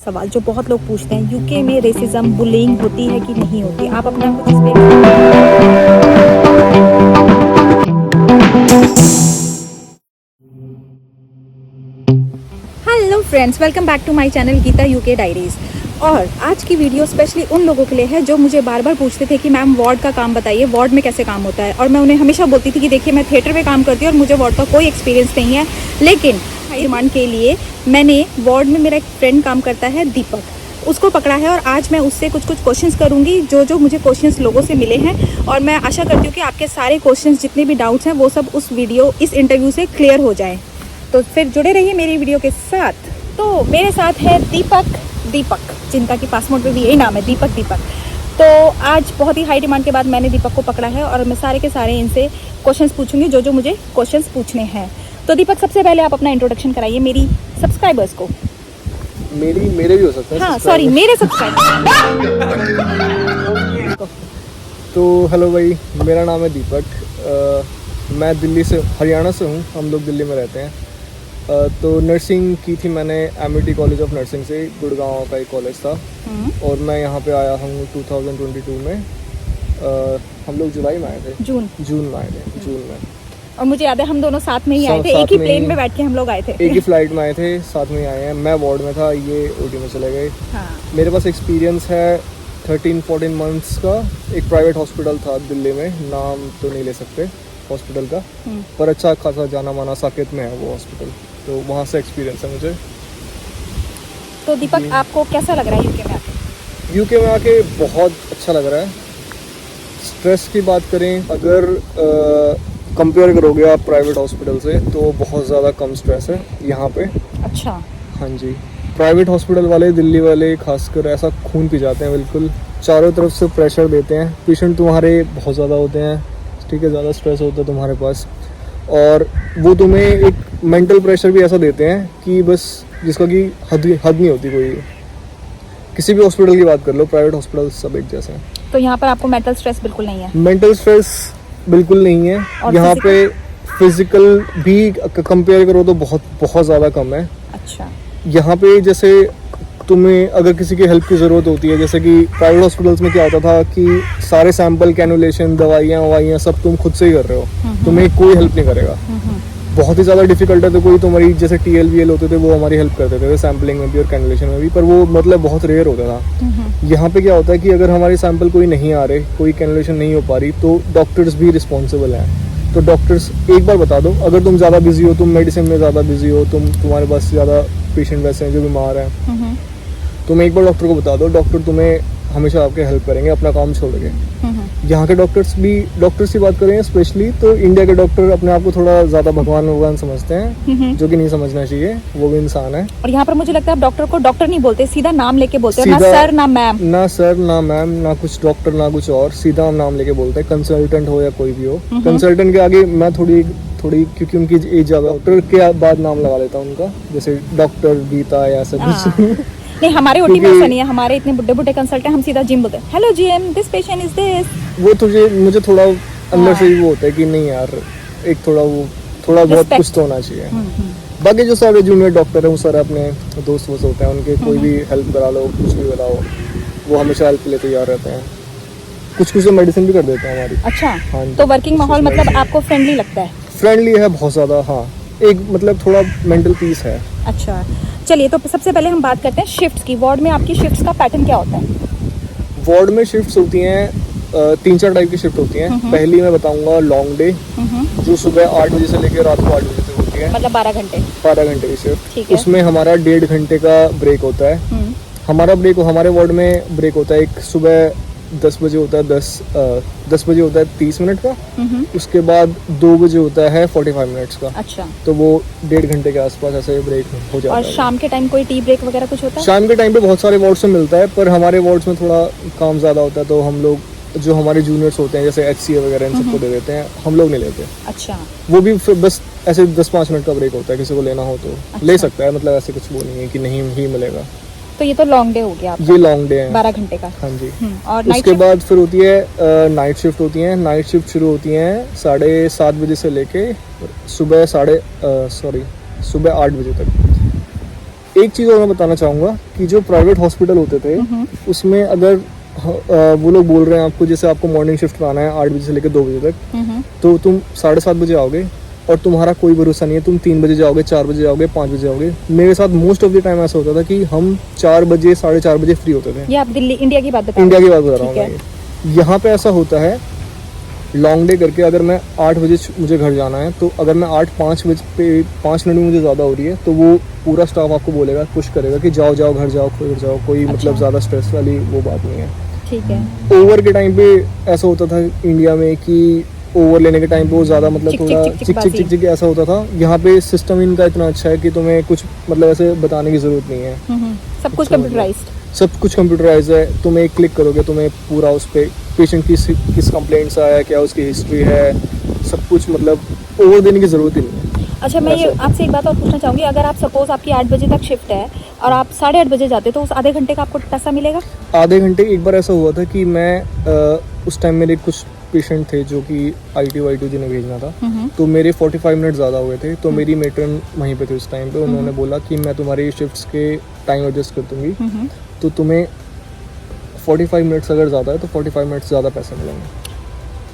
सवाल जो बहुत लोग पूछते हैं, यूके में रेसिज्म बुलिंग होती है कि नहीं होती? आप अपना कुछ इस पे hello friends, welcome back to my channel Geeta UK diaries. और आज की वीडियो स्पेशली उन लोगों के लिए है जो मुझे बार बार पूछते थे कि मैम वार्ड का काम बताइए, वार्ड में कैसे काम होता है। और मैं उन्हें हमेशा बोलती थी कि देखिए, मैं थिएटर में काम करती हूँ और मुझे वार्ड का कोई एक्सपीरियंस नहीं है, लेकिन हाई डिमांड के लिए मैंने वार्ड में, मेरा एक फ्रेंड काम करता है दीपक, उसको पकड़ा है और आज मैं उससे कुछ क्वेश्चंस करूंगी जो मुझे क्वेश्चंस लोगों से मिले हैं। और मैं आशा करती हूँ कि आपके सारे क्वेश्चंस, जितने भी डाउट्स हैं, वो सब इस इंटरव्यू से क्लियर हो जाएं। तो फिर जुड़े रहिए मेरी वीडियो के साथ। तो मेरे साथ है दीपक, जिनका कि पासपोर्ट पे भी यही नाम है, दीपक। तो आज बहुत ही हाई डिमांड के बाद मैंने दीपक को पकड़ा है और मैं सारे के सारे इनसे क्वेश्चंस पूछूंगी जो मुझे क्वेश्चंस पूछने हैं। तो दीपक, सबसे पहले आप अपना इंट्रोडक्शन कराइए मेरी सब्सक्राइबर्स को। मेरे भी हो सकते हैं। हाँ सॉरी, मेरे सब्सक्राइबर। तो हेलो भाई, मेरा नाम है दीपक। मैं दिल्ली से, हरियाणा से हूँ। हम लोग दिल्ली में रहते हैं। तो नर्सिंग की थी मैंने एमिटी कॉलेज ऑफ नर्सिंग से, गुड़गांव का एक कॉलेज था। और मैं यहाँ पे आया हूँ 2022 में। हम लोग जुलाई में आए थे, जून में आए थे, जून में। और मुझे याद है हम दोनों साथ में ही आए थे, एक ही प्लेन में बैठ के हम लोग आए थे, एक ही फ्लाइट में आए थे, साथ में ही आए हैं। मैं वार्ड में था, ये ओटी में चले गए। हाँ। मेरे पास एक्सपीरियंस है 13-14 मंथ्स का। एक प्राइवेट हॉस्पिटल था दिल्ली में, नाम तो नहीं ले सकते हॉस्पिटल का, पर अच्छा खासा जाना माना साकेत में है वो हॉस्पिटल, तो वहाँ से एक्सपीरियंस है मुझे। तो दीपक, आपको कैसा लग रहा है यूके में आके? यूके में आके बहुत अच्छा लग रहा है। स्ट्रेस की बात करें अगर कंपेयर करोगे आप प्राइवेट हॉस्पिटल से, तो बहुत ज़्यादा कम स्ट्रेस है यहाँ पे। अच्छा। हाँ जी, प्राइवेट हॉस्पिटल वाले, दिल्ली वाले खासकर, ऐसा खून पी जाते हैं बिल्कुल। चारों तरफ से प्रेशर देते हैं, पेशेंट तुम्हारे बहुत ज़्यादा होते हैं, ठीक है, ज़्यादा स्ट्रेस होता है तुम्हारे पास। और वो तुम्हें एक मेंटल प्रेशर भी ऐसा देते हैं कि बस जिसका कि हद नहीं होती कोई। किसी भी हॉस्पिटल की बात कर लो, प्राइवेट हॉस्पिटल सब एक जैसे हैं। तो यहाँ पर आपको मेंटल स्ट्रेस बिल्कुल नहीं है? मेंटल स्ट्रेस बिल्कुल नहीं है यहाँ पे। फिजिकल भी कंपेयर करो तो बहुत ज़्यादा कम है। अच्छा। यहाँ पे जैसे तुम्हें अगर किसी की हेल्प की ज़रूरत होती है, जैसे कि प्राइवेट हॉस्पिटल्स में क्या होता था कि सारे सैंपल, कैनुलेशन, दवाइयाँ सब तुम खुद से ही कर रहे हो, तुम्हें कोई हेल्प नहीं करेगा। बहुत ही ज़्यादा डिफिकल्ट है। तो कोई तुम्हारी जैसे TLVL होते थे, वो हमारी हेल्प करते थे सैम्पलिंग में भी और कैनुलेशन में भी, पर वो मतलब बहुत रेयर होता था। यहाँ पे क्या होता है कि अगर हमारे सैंपल कोई नहीं आ रहे, कोई कैनुलेशन नहीं हो पा रही, तो डॉक्टर्स भी रिस्पॉन्सिबल हैं। तो डॉक्टर्स एक बार बता दो, अगर तुम ज़्यादा बिजी हो, तुम मेडिसिन में ज़्यादा बिजी हो, तुम्हारे पास ज़्यादा पेशेंट वैसे हैं जो बीमार हैं, तुम एक बार डॉक्टर को बता दो, डॉक्टर तुम्हें हमेशा आपके हेल्प करेंगे अपना काम छोड़ के। यहाँ के डॉक्टर्स की बात करें स्पेशली, तो इंडिया के डॉक्टर अपने आप को थोड़ा ज़्यादा भगवान समझते हैं, जो कि नहीं समझना चाहिए, वो भी इंसान है। और यहाँ पर मुझे लगता है आप डॉक्टर को डॉक्टर नहीं बोलते, सीधा नाम लेके बोलते हैं, ना सर ना मैम। ना सर ना मैम, ना कुछ डॉक्टर ना कुछ और, सीधा हम नाम लेके बोलते हैं। कंसल्टेंट हो या कोई भी हो, कंसल्टेंट के आगे मैं थोड़ी क्योंकि उनकी एज ज़्यादा, डॉक्टर के बाद नाम लगा लेता हूँ उनका, जैसे डॉक्टर गीता या ऐसा कुछ। नहीं, हमारे ओटी में ऐसा नहीं है। हमारे इतने बुड्ढे कंसल्टेंट, हम सीधा जिम बोलते हैं, hello GM, this patient is this. वो मुझे थोड़ा अंदर से ही वो होता है कि नहीं यार, एक थोड़ा बहुत कुछ तो होना चाहिए। बाकी जो सारे जूनियर डॉक्टर हैं वो सारे अपने दोस्त होते हैं, उनके कोई भी हेल्प करा लो, कुछ भी कराओ, वो हमेशा हेल्प के लिए तैयार रहते हैं। कुछ तो मेडिसिन भी कर देते हैं हमारी। अच्छा। हाँ, तो वर्किंग माहौल मतलब आपको फ्रेंडली लगता है? फ्रेंडली है बहुत ज़्यादा। हाँ, एक मतलब थोड़ा मेंटल पीस है। अच्छा, चलिए, तो सबसे पहले हम बात करते हैं शिफ्ट्स की। वार्ड में आपकी शिफ्ट्स का पैटर्न क्या होता है? वार्ड में शिफ्ट्स होती हैं 3-4 टाइप की शिफ्ट होती हैं। पहली मैं बताऊंगा लॉन्ग डे, जो सुबह 8 बजे से लेकर रात को 8 बजे तक होती है, मतलब 12 घंटे। 12 घंटे की शिफ्ट। ठीक है। उसमें हमारा 1.5 घंटे का ब्रेक होता है। हमारे वार्ड में ब्रेक होता है, एक सुबह 10 बजे होता है, 10 बजे होता है 30 मिनट का। उसके बाद 2 बजे होता है 45 मिनट्स का। अच्छा। तो वो 1.5 घंटे के आसपास ऐसे ब्रेक हो जाता है। और शाम के टाइम कोई टी ब्रेक वगैरह कुछ होता है? शाम के टाइम पे बहुत सारे वार्ड्स में मिलता है, पर हमारे वार्ड्स में थोड़ा काम ज़्यादा होता है, तो हम लोग जो हमारे जूनियर्स होते हैं जैसे HCA वगैरह, इन सबको दे देते हैं, हम लोग नहीं लेते। अच्छा। वो भी फिर बस ऐसे 10-5 मिनट का ब्रेक होता है, किसी को लेना हो तो ले सकता है, मतलब ऐसे कुछ वो नहीं है कि नहीं ही मिलेगा। तो ये तो लॉन्ग डे हो गया आपका? ये लॉन्ग डे है, 12 घंटे का। हाँ जी। और उसके बाद फिर होती है नाइट शिफ्ट होती है। नाइट शिफ्ट शुरू होती है 7:30 बजे से लेके सुबह 8 बजे तक। एक चीज़ और मैं बताना चाहूँगा कि जो प्राइवेट हॉस्पिटल होते थे उसमें अगर वो लोग बोल रहे हैं आपको, जैसे आपको मॉर्निंग शिफ्ट में आना है 8 बजे से लेकर 2 बजे तक, तो तुम 7:30 बजे आओगे और तुम्हारा कोई भरोसा नहीं है, तुम 3 बजे जाओगे, 4 बजे जाओगे, 5 बजे जाओगे। मेरे साथ मोस्ट ऑफ द टाइम ऐसा होता था कि हम 4 बजे 4:30 बजे फ्री होते थे। ये आप दिल्ली इंडिया की बात बता इंडिया रहे की हैं? बात कर रहा हूँ ठीक है। मैं। यहाँ पे ऐसा होता है लॉन्ग डे करके, अगर मैं 8 बजे मुझे घर जाना है तो अगर मैं 8:05 बजे पे 5 मिनट मुझे ज़्यादा हो रही है तो वो पूरा स्टाफ आपको बोलेगा, पुश करेगा कि जाओ जाओ घर जाओ, घर जाओ। कोई मतलब ज़्यादा स्ट्रेस वाली वो बात नहीं है। ठीक है। ओवर के टाइम पे ऐसा होता था इंडिया में कि ओवर लेने के टाइम पे वो ज़्यादा मतलब चिक थोड़ा चिक चिक चिक चिक ऐसा होता था। यहाँ पे सिस्टम इनका इतना अच्छा है कि तुम्हें कुछ मतलब ऐसे बताने की ज़रूरत नहीं है। सब कुछ कंप्यूटराइज्ड। सब कुछ कंप्यूटराइज है। तुम एक क्लिक करोगे तुम्हें पूरा उस पर पेशेंट की किस कंप्लेंट्स आया है, क्या उसकी हिस्ट्री है, सब कुछ मतलब ओवर देने की ज़रूरत ही नहीं है। अच्छा, मैं ये आपसे एक बात और पूछना चाहूँगी, अगर आप सपोज आपकी 8 बजे तक शिफ्ट है और आप 8:30 बजे जाते तो उस आधे घंटे का आपको पैसा मिलेगा? आधे घंटे एक बार ऐसा हुआ था कि मैं उस टाइम मेरे कुछ पेशेंट थे जो कि ITU जिन्हें भेजना था, तो मेरे 45 मिनट ज़्यादा हुए थे, तो मेरी मेट्रन वहीं पे थी उस टाइम पे। उन्होंने बोला कि मैं तुम्हारी शिफ्ट्स के टाइम एडजस्ट कर दूँगी, तो तुम्हें 45 मिनट्स अगर ज़्यादा है तो 45 मिनट्स ज़्यादा पैसे मिलेंगे।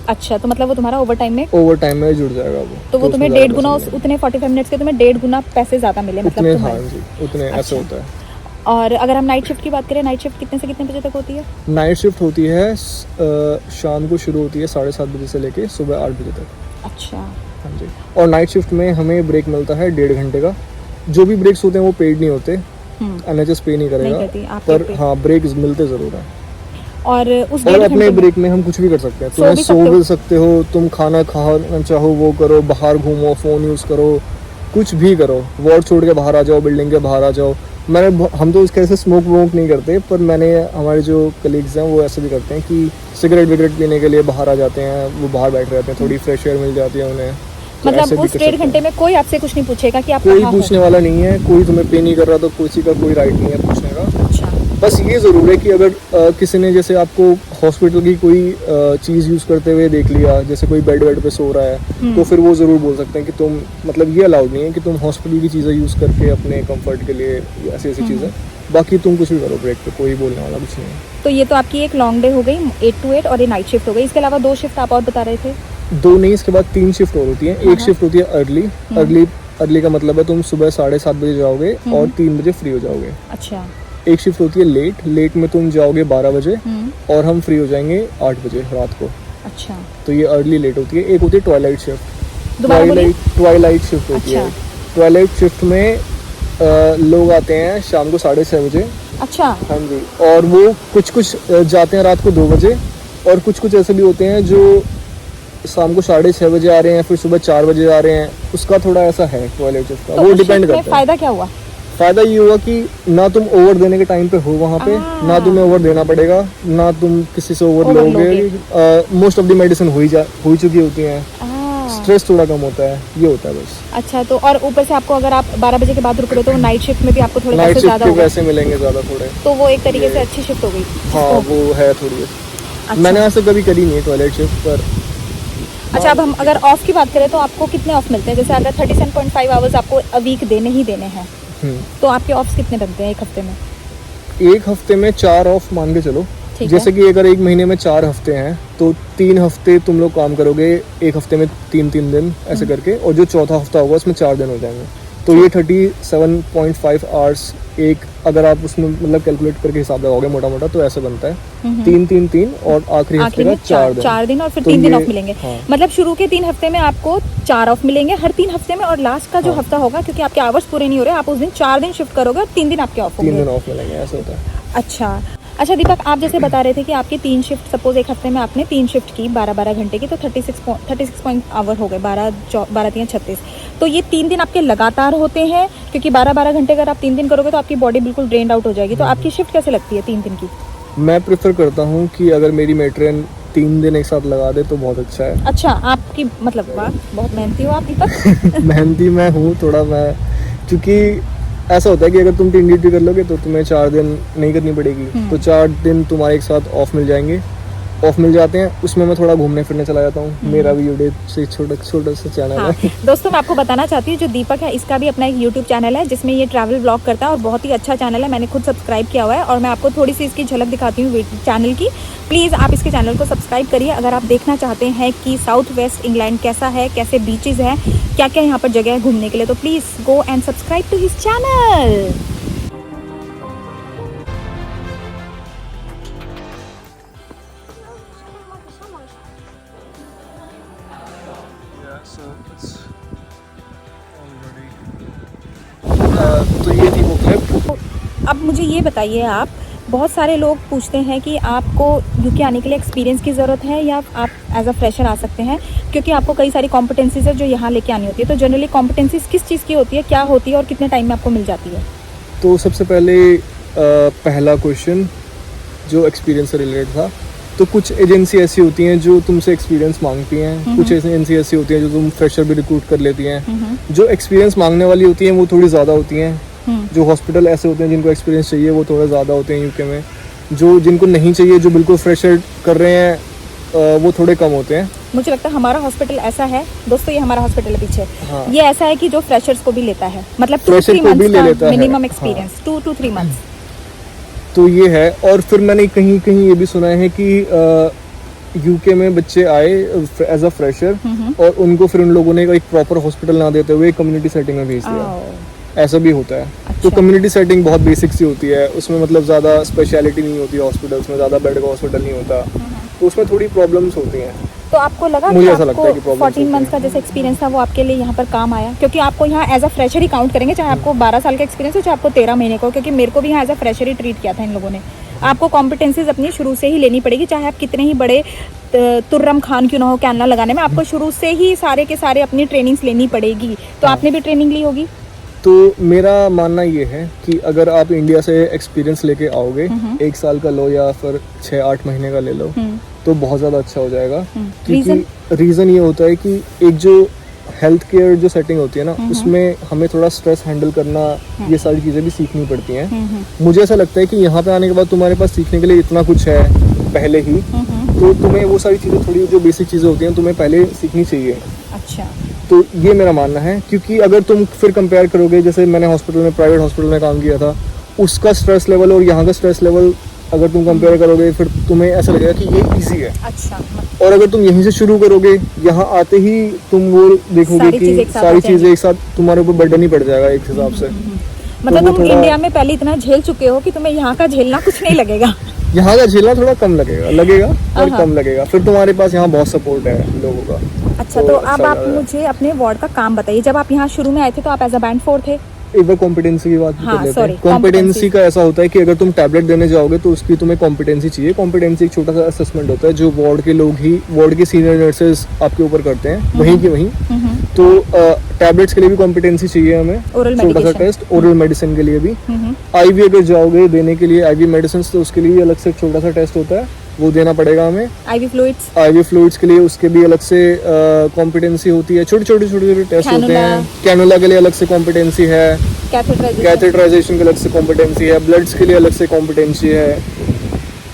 अच्छा, तो मतलब वो तुम्हारा ओवर टाइम में जुड़ जाएगा वो। तो वो तुम्हें उसमें 1.5 गुना उतने 45 मिनट्स के तुम्हें 1.5 गुना पैसे ज़्यादा मिले मतलब उतने, तुम्हारे। हाँ जी, उतने ऐसा अच्छा। होता है। और अगर हम नाइट शिफ्ट की बात करें, नाइट शिफ्ट कितने से कितने बजे तक होती है? नाइट शिफ्ट होती है शाम को शुरू होती है 7:30 बजे से लेके सुबह 8 बजे तक। अच्छा। हाँ जी। और नाइट शिफ्ट में हमें ब्रेक मिलता है 1.5 घंटे का। जो भी ब्रेक्स होते हैं वो पेड नहीं होते, NHS पे नहीं नहीं करती, करेगा, आप पर पे। हाँ ब्रेक मिलते ज़रूर हैं। और उस और 1.5 अपने घंटे में ब्रेक में हम कुछ भी कर सकते हैं। सो तुम्हें भी सो सकते हो। भी सकते हो, तुम खाना खाना चाहो वो करो, बाहर घूमो, फ़ोन यूज़ करो, कुछ भी करो, वार्ड छोड़ के बाहर आ जाओ, बिल्डिंग के बाहर आ जाओ। हम तो इसके ऐसे स्मोक वोक नहीं करते, पर मैंने हमारे जो कलीग्स हैं वो ऐसे भी करते हैं कि सिगरेट विगरेट पीने के लिए बाहर आ जाते हैं, वो बाहर बैठ रहते हैं, थोड़ी फ्रेश एयर मिल जाती है उन्हें। तो ऐसे मतलब भी उस कर 1.5 सकते घंटे हैं। में कोई आपसे कुछ नहीं पूछेगा कि आप कोई कहाँ हो? पूछने वाला नहीं है, कोई तुम्हें पे नहीं कर रहा तो किसी का कोई राइट नहीं है पूछने का। अच्छा। बस ये ज़रूर है कि अगर किसी ने जैसे आपको हॉस्पिटल की कोई चीज़ यूज़ करते हुए देख लिया, जैसे कोई बेड पे सो रहा है, तो फिर वो ज़रूर बोल सकते हैं कि तुम मतलब ये अलाउड नहीं है कि तुम हॉस्पिटल की चीज़ें यूज़ करके अपने कंफर्ट के लिए ऐसी ऐसी चीज़ें। बाकी तुम कुछ भी करो ब्रेक पे, कोई बोलने वाला कुछ नहीं है। तो ये तो आपकी एक लॉन्ग डे हो गई 8 to 8 और ये नाइट शिफ्ट हो गई। इसके अलावा 2 शिफ्ट आप और बता रहे थे? 2 नहीं, इसके बाद 3 शिफ्ट और होती है। एक शिफ्ट होती है अर्ली का मतलब है तुम सुबह 7:30 बजे जाओगे और 3 बजे फ्री हो जाओगे। अच्छा। एक शिफ्ट होती है लेट में तुम जाओगे 12 बजे और हम फ्री हो जाएंगे 8 बजे रात को। अच्छा। तो ये अर्ली लेट होती है। एक होती है ट्वाइलाइट शिफ्ट। दोबारा बोलिए। ट्वाइलाइट शिफ्ट होती है। अच्छा। ट्वाइलाइट शिफ्ट में लोग आते हैं शाम को 6:30 बजे। अच्छा। हाँ जी। और वो कुछ जाते हैं रात को 2 बजे, और कुछ ऐसे भी होते हैं जो शाम को 6:30 बजे आ रहे हैं, फिर सुबह 4 बजे आ रहे हैं। उसका थोड़ा ऐसा है ट्वाइलाइट शिफ्ट का, तो वो उस डिपेंड shift में करता है। फायदा क्या हुआ? फायदा ये हुआ कि ना तुम ओवर देने के टाइम पे हो वहाँ पे, ना तुम्हें ओवर देना पड़ेगा, ना तुम किसी से ओवर लोगे। मोस्ट ऑफ द मेडिसिन हो ही चुकी होती हैं, स्ट्रेस थोड़ा कम होता है, ये होता है बस। अच्छा, तो और ऊपर से आपको अगर आप 12 बजे के बाद रुक रहे हो तो नाइट शिफ्ट में भी आपको थोड़े नाइट पैसे शिफ्ट ज़्यादा के होंगे, पैसे मिलेंगे ज़्यादा थोड़े, तो वो एक तरीके से अच्छी शिफ्ट हो गई। हाँ वो है थोड़ी। अच्छा। मैंने आज तक कभी करी नहीं है टॉयलेट शिफ्ट पर। अच्छा, अब हम अगर ऑफ की बात करें तो आपको कितने ऑफ मिलते हैं? जैसे अगर 37.5 आवर्स आपको अ वीक देने ही देने हैं, तो आपके ऑफ्स कितने बनते हैं एक हफ्ते में? एक हफ्ते में 4 ऑफ मान के चलो। ठीक जैसे है। कि अगर एक महीने में 4 हफ्ते हैं तो 3 हफ्ते तुम लोग काम करोगे, एक हफ्ते में 3 दिन ऐसे करके, और जो चौथा हफ्ता होगा उसमें 4 दिन हो जाएंगे। तो ये 37.5 आवर्स एक, अगर आप उसमें मतलब कैलकुलेट करके हिसाब लगाओगे मोटा मोटा, तो ऐसे बनता है 3 और आखिरी हफ्ते आखिरी का में 4 दिन और फिर तो 3 दिन ये- ऑफ मिलेंगे। हाँ। मतलब शुरू के 3 हफ्ते में आपको 4 ऑफ मिलेंगे हर 3 हफ्ते में, और लास्ट का जो हाँ। हफ्ता होगा, क्योंकि आपके आवर्स पूरे नहीं हो रहे, आप उस दिन 4 दिन शिफ्ट करोगे और 3 दिन आपके ऑफ 3 होंगे। दिन ऑफ मिलेंगे, ऐसा होता है। अच्छा। अच्छा दीपक, आप जैसे बता रहे थे कि आपकी 3 शिफ्ट, सपोज एक हफ्ते में आपने 3 शिफ्ट की 12-12 घंटे की, तो 36 पॉइंट आवर हो गए, 12-3 36। तो ये 3 दिन आपके लगातार होते हैं, क्योंकि 12-12 घंटे अगर आप 3 दिन करोगे तो आपकी बॉडी बिल्कुल ड्रेन्ड आउट हो जाएगी। तो आपकी शिफ्ट कैसे लगती है 3 दिन की? मैं प्रेफर करता हूँ कि अगर मेरी मेट्रेन 3 दिन एक साथ लगा दे तो बहुत अच्छा है। अच्छा, आपकी मतलब वाह, बहुत मेहनती हो आप दीपक। मेहनती मैं हूँ थोड़ा, मैं क्योंकि ऐसा होता है कि अगर तुम 3 ड्यूटी कर लोगे तो तुम्हें 4 दिन नहीं करनी पड़ेगी, तो 4 दिन तुम्हारे एक साथ ऑफ मिल जाएंगे। ऑफ मिल जाते हैं, उसमें मैं थोड़ा घूमने फिरने चला जाता हूँ। मेरा भी यूट्यूब से छोटा सा चैनल हाँ। है। दोस्तों मैं आपको बताना चाहती हूँ, जो दीपक है इसका भी अपना एक यूट्यूब चैनल है जिसमें ये ट्रैवल ब्लॉग करता है और बहुत ही अच्छा चैनल है। मैंने खुद सब्सक्राइब किया हुआ है और मैं आपको थोड़ी सी इसकी झलक दिखाती हूँ चैनल की। प्लीज़ आप इसके चैनल को सब्सक्राइब करिए अगर आप देखना चाहते हैं कि साउथ वेस्ट इंग्लैंड कैसा है, कैसे बीचेज़ हैं, क्या क्या यहाँ पर जगह है घूमने के लिए। तो please go and subscribe to his channel. तो ये थी वो क्लिप। अब मुझे ये बताइए, आप बहुत सारे लोग पूछते हैं कि आपको यूके आने के लिए एक्सपीरियंस की ज़रूरत है या आप एज अ फ्रेशर आ सकते हैं, क्योंकि आपको कई सारी कॉम्पिटेंसीज है जो यहाँ लेके आनी होती है। तो जनरली कॉम्पिटेंसीज किस चीज़ की होती है, क्या होती है और कितने टाइम में आपको मिल जाती है? तो सबसे पहले पहला क्वेश्चन जो एक्सपीरियंस से रिलेटेड था, तो कुछ एजेंसी ऐसी होती हैं जो तुमसे एक्सपीरियंस मांगती हैं, कुछ एजेंसी ऐसी होती हैं जो तुम फ्रेशर भी रिक्रूट कर लेती हैं। जो एक्सपीरियंस मांगने वाली होती हैं वो थोड़ी ज़्यादा होती हैं। जो हॉस्पिटल ऐसे होते हैं जिनको एक्सपीरियंस चाहिए वो थोड़ा ज़्यादा होते हैं यूके में। जो जिनको नहीं चाहिए, जो बिल्कुल फ्रेशर कर रहे हैं, वो थोड़े कम होते हैं। मुझे लगता है हमारा हॉस्पिटल ऐसा है दोस्तों, ये हमारा हॉस्पिटल है पीछे। हाँ। ये ऐसा है कि जो फ्रेशर्स को भी लेता है, मतलब 2 Fresher 3 को भी ले मंथ्स लेता का है। मिनिमम हाँ। Experience, 2 to 3 months. तो ये है। और फिर मैंने कहीं कहीं ये भी सुना है कि यूके में बच्चे आए एज अ फ्रेशर और उनको फिर उन लोगों ने एक प्रॉपर हॉस्पिटल ना देते हुए कम्युनिटी सेटिंग में भेज दिया। ऐसा भी होता है। तो अच्छा। कम्युनिटी सेटिंग बहुत बेसिक सी होती है, उसमें मतलब ज़्यादा स्पेशलिटी नहीं होती, हॉस्पिटल्स में ज़्यादा बेड का हॉस्पिटल नहीं होता, तो उसमें थोड़ी प्रॉब्लम्स होती हैं। तो आपको लगा मुझे कि ऐसा लगता है कि आपको problems 14 मंथ्स का जैसे एक्सपीरियंस था वो आपके लिए यहाँ पर काम आया? क्योंकि आपको यहाँ एज अ फ्रेशर ही काउंट करेंगे, चाहे आपको 12 साल का एक्सपीरियंस हो चाहे आपको 13 महीने का हो, क्योंकि मेरे को भी यहाँ एज अ फ्रेशर ही ट्रीट किया था इन लोगों ने। आपको कॉम्पिटेंसीज अपनी शुरू से ही लेनी पड़ेगी, चाहे आप कितने ही बड़े तुर्रम खान क्यों ना हो कैनला लगाने में, आपको शुरू से ही सारे के सारे अपनी ट्रेनिंग्स लेनी पड़ेगी। तो आपने भी ट्रेनिंग ली होगी? तो मेरा मानना ये है कि अगर आप इंडिया से एक्सपीरियंस लेके आओगे, 1 साल का लो या फिर 6-8 महीने का ले लो, तो बहुत ज़्यादा अच्छा हो जाएगा। क्योंकि रीज़न ये होता है कि एक जो हेल्थ केयर जो सेटिंग होती है ना, उसमें हमें थोड़ा स्ट्रेस हैंडल करना, ये सारी चीज़ें भी सीखनी पड़ती हैं। मुझे ऐसा लगता है कि यहाँ पे आने के बाद तुम्हारे पास सीखने के लिए इतना कुछ है पहले ही, तो तुम्हें वो सारी चीज़ें, थोड़ी जो बेसिक चीज़ें होती हैं, तुम्हें पहले सीखनी चाहिए। अच्छा। तो ये मेरा मानना है। क्योंकि अगर तुम फिर कंपेयर करोगे, जैसे मैंने हॉस्पिटल में, प्राइवेट हॉस्पिटल में काम किया था, उसका स्ट्रेस लेवल और यहाँ का स्ट्रेस लेवल अगर तुम कंपेयर करोगे, फिर तुम्हें ऐसा लगेगा कि ये इजी है। अच्छा। और अगर तुम यहीं से शुरू करोगे, यहाँ आते ही तुम वो देखोगे सारी कि चीज़ें एक साथ सारी आ चीज़ें एक साथ तुम्हारे ऊपर बर्डन ही पड़ जाएगा एक हिसाब से। मतलब वो तुम थोड़ा- इंडिया में पहले इतना झेल चुके हो कि तुम्हें यहाँ का झेलना कुछ नहीं लगेगा। यहाँ का झेलना थोड़ा कम लगेगा और हाँ। कम लगेगा। फिर तुम्हारे पास यहाँ बहुत सपोर्ट है लोगों का। अच्छा, तो अब अच्छा आप लगा। मुझे अपने वार्ड का काम बताइए। जब आप यहाँ शुरू में आए थे तो आप एज अ बैंड 4 थे? एक बार कॉम्पिटेंसी की बात भी हाँ, कर लेते sorry, हैं। कॉम्पिटेंसी का ऐसा होता है कि अगर तुम टैबलेट देने जाओगे तो उसकी तुम्हें कॉम्पिटेंसी चाहिए। कॉम्पिटेंसी एक छोटा सा असेसमेंट होता है जो वार्ड के लोग ही, वार्ड के सीनियर नर्सेज आपके ऊपर करते हैं, वहीं की वहीं। तो टैबलेट्स के लिए भी कॉम्पिटेंसी चाहिए हमें, Oral छोटा सा medication। टेस्ट। ओरल मेडिसिन के लिए भी, आईवी अगर जाओगे देने के लिए आईवी मेडिसिन, तो उसके लिए भी अलग से छोटा सा टेस्ट होता है, वो देना पड़ेगा हमें। Ivy fluids? आईवी फ्लूइड्स के लिए उसके भी अलग से कॉम्पिटेंसी होती है। छोटे छोटे टेस्ट होते हैं। कैनुला के लिए अलग से कॉम्पिटेंसी है, कैथेटराइजेशन के अलग से कॉम्पिटेंसी है, ब्लड्स के लिए अलग से कॉम्पिटेंसी है।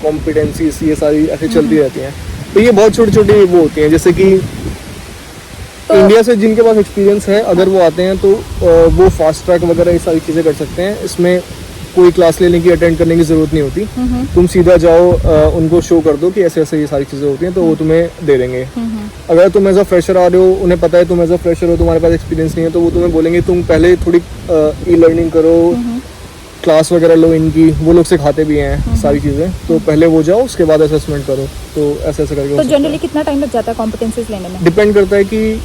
कॉम्पिटेंसीज ये सारी ऐसे चलती रहती हैं। तो ये बहुत छोटी छोटी वो होती हैं। जैसे कि तो इंडिया से जिनके पास एक्सपीरियंस है, अगर वो आते हैं तो वो फास्ट ट्रैक वगैरह ये सारी चीज़ें कर सकते हैं। इसमें कोई क्लास लेने की, अटेंड करने की ज़रूरत नहीं होती। तुम सीधा जाओ, उनको शो कर दो कि ऐसे ऐसे ये सारी चीज़ें होती हैं, तो वो तुम्हें दे देंगे। अगर तुम एज अ फ्रेशर आ रहे हो, उन्हें पता है तुम एज अ फ्रेशर हो, तुम्हारे पास एक्सपीरियंस नहीं है, तो वो तुम्हें बोलेंगे तुम पहले थोड़ी ई लर्निंग करो, क्लास वगैरह लो इनकी, वो लोग सिखाते भी हैं सारी चीज़ें। तो पहले वो जाओ, उसके बाद असेसमेंट करो। तो ऐसे ऐसे करके तो जनरली कितना टाइम लग जाता है कॉम्पिटेंसीज लेने में? डिपेंड करता है कि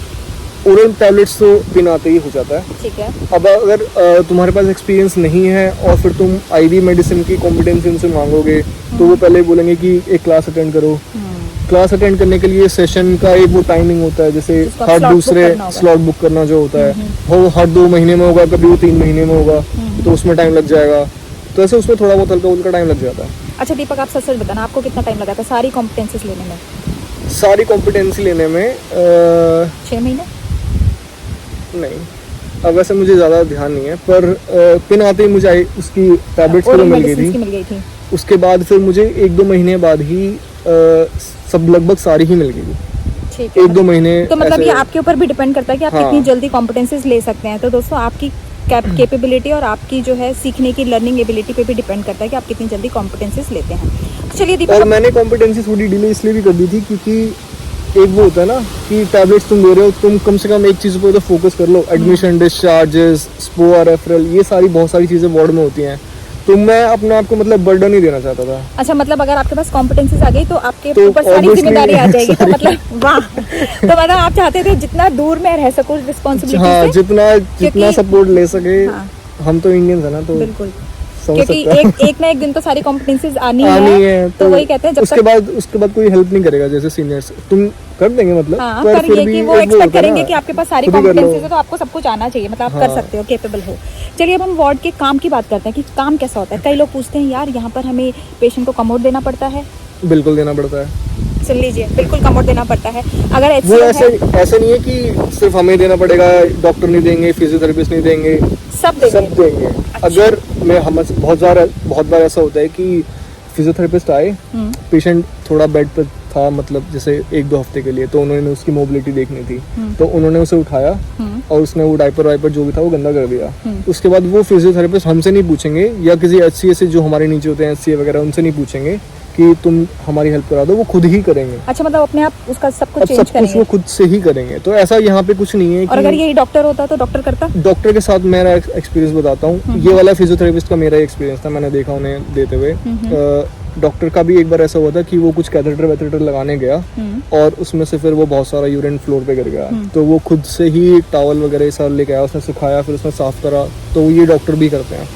ओरल टैबलेट्स तो बिना आते ही हो जाता है। ठीक है। अब अगर तुम्हारे पास एक्सपीरियंस नहीं है और फिर तुम आईवी मेडिसिन की कॉम्पिटेंसी उनसे मांगोगे, तो वो पहले बोलेंगे कि एक क्लास अटेंड करो। क्लास अटेंड करने के लिए सेशन का एक वो टाइमिंग होता है, जैसे जिसको हर slot book दूसरे करना होगा। स्लॉट बुक करना जो होता है, वो हर 2 महीने में होगा, कभी वो 3 महीने में होगा, तो उसमें टाइम लग जाएगा। तो ऐसे उसमें थोड़ा बहुत हल्का उनका टाइम लग जाता है। अच्छा दीपक, आप सच बताना, आपको कितना टाइम लगा था सारी कॉम्पिटेंसीज लेने में? सारी कॉम्पिटेंसी लेने में 6 महीने? नहीं, अब वैसे मुझे ज़्यादा ध्यान नहीं है, पर पिन आते ही मुझे उसकी टैबलेट्स Oral मिल गई medicines की थी। मिल गई थी। उसके बाद फिर मुझे 1-2 महीने बाद ही सब लगभग सारी ही मिल गई, ठीक है। 1-2 महीने। तो मतलब ऐसे- ये आपके ऊपर भी डिपेंड करता है कि आप हाँ। कितनी जल्दी कॉम्पिटेंसीज ले सकते हैं। तो दोस्तों आपकी कैपेबिलिटी और आपकी जो है सीखने की लर्निंग एबिलिटी पे भी डिपेंड करता है कि आप कितनी जल्दी कॉम्पिटेंसीज लेते हैं। चलिए और दीपक, मैंने कॉम्पिटेंसी थोड़ी डिले इसलिए भी कर दी थी क्योंकि एक वो होता है ना कि टैबलेट्स तुम ले रहे हो, तुम कम से कम एक चीज़ पे तो फोकस कर लो। एडमिशन, डिस्चार्जेस, स्पोआ, रेफरल, ये सारी बहुत सारी चीज़ें वार्ड में होती हैं। तो मैं अपने आप को मतलब बर्डन नहीं देना चाहता था। अच्छा मतलब अगर आपके पास कॉम्पिटेंसीज आ गई तो आपके तो ऊपर सारी obviously जिम्मेदारी आ जाएगी। तो सारी- मतलब वाह, तो मतलब आप चाहते थे जितना दूर में रह सको रिस्पॉन्सिबिलिटी हाँ, से। जितना क्योंकि- सपोर्ट ले सके। हाँ। हम तो इंडियंस है ना, तो बिल्कुल, समझ क्योंकि सकते हैं। एक ना एक दिन तो सारी कॉम्पिटेंसीज आनी आनी है। तो वही कहते हैं जब उसके तक बाद कोई हेल्प नहीं करेगा। जैसे सीनियर्स तुम कर देंगे मतलब, हाँ, पर पर फिर ये भी कि एक वो होता एक्सपेक्ट है करेंगे ना, कि आपके पास सारी खुद ही कर लो। कॉम्पिटेंसीज है तो आपको सब कुछ आना चाहिए, मतलब आप कर हाँ। सकते हो, केपेबल हो। चलिए अब हम वार्ड के काम की बात करते हैं कि काम कैसा होता है। कई लोग पूछते हैं यार यहाँ पर हमें पेशेंट को कमोड देना पड़ता है। बिल्कुल देना पड़ता है। सुन लीजिए, बिल्कुल कमोड देना पड़ता है। अगर वो HCL ऐसे है, ऐसे नहीं है कि सिर्फ हमें देना पड़ेगा, डॉक्टर नहीं देंगे, फिजियोथेरेपिस्ट नहीं देंगे, सब देंगे। सब देंगे। अगर मैं हम बहुत बार ऐसा होता है कि फिजियोथेरेपिस्ट आए, हम्म, पेशेंट थोड़ा बेड पर था, मतलब जैसे 1-2 हफ्ते के लिए, तो उन्होंने उसकी मोबिलिटी देखनी थी, तो उन्होंने उसे उठाया हम्म, और उसने वो डायपर वाइपर जो भी था वो गंदा कर दिया। हम्म। उसके बाद वो फिजियोथेरेपिस्ट हमसे नहीं पूछेंगे या किसी HCA से जो हमारे नीचे होते हैं, HCA वगैरह, उनसे नहीं पूछेंगे कि तुम हमारी हेल्प करा दो, वो खुद ही करेंगे। अच्छा मतलब अपने आप उसका सब कुछ अब चेंज सब कुछ करेंगे। वो खुद से ही करेंगे। तो ऐसा यहाँ पे कुछ नहीं है और अगर कि यही डॉक्टर होता तो डॉक्टर करता। डॉक्टर के साथ मेरा एक्सपीरियंस बताता हूँ। ये वाला फिजियोथेरेपिस्ट का मेरा एक्सपीरियंस था, मैंने देखा उन्हें देते हुए। डॉक्टर का भी एक बार ऐसा हुआ था कि वो कुछ कैथेटर वैथेटर लगाने गया और उसमें से फिर वो बहुत सारा यूरिन फ्लोर पे गिर गया, तो वो खुद से ही टॉवल वगैरह सब लेके आया, उसने सुखाया, फिर उसने साफ करा। तो ये डॉक्टर भी करते हैं।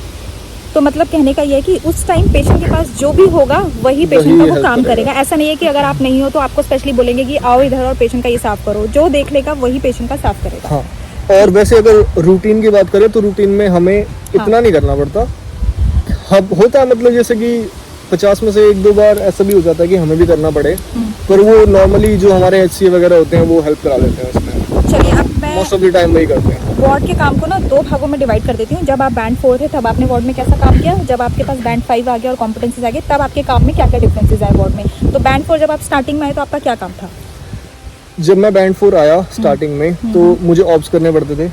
तो मतलब कहने का ये है कि उस टाइम पेशेंट के पास जो भी होगा वही पेशेंट वही का वो help काम करेगा। करेगा। ऐसा नहीं है कि अगर आप नहीं हो तो आपको स्पेशली बोलेंगे कि आओ इधर और पेशेंट का ये साफ करो। जो देख लेगा वही पेशेंट का साफ करेगा। हाँ, और वैसे अगर रूटीन की बात करें तो रूटीन में हमें इतना नहीं करना पड़ता। अब होता है मतलब जैसे कि 50 में से 1-2 बार ऐसा भी हो जाता है कि हमें भी करना पड़े, पर वो नॉर्मली जो हमारे HCA वगैरह होते हैं वो हेल्प करा देते हैं उसमें। चलिए अब मैं मोस्ट ऑफ द टाइम वही करते हैं। वार्ड के काम को ना 2 भागों में डिवाइड कर देती हूँ। जब आप बैंड 4 थे तब आपने वार्ड में कैसा काम किया, जब आपके पास बैंड 5 आ गया और कॉम्पिटेंसीज आ गए तब आपके काम में क्या क्या डिफरेंसेस आए वार्ड में। तो बैंड 4 जब आप स्टार्टिंग में आए तो आपका क्या काम था? जब मैं बैंड 4 आया स्टार्टिंग में तो मुझे ऑब्स करने पड़ते थे।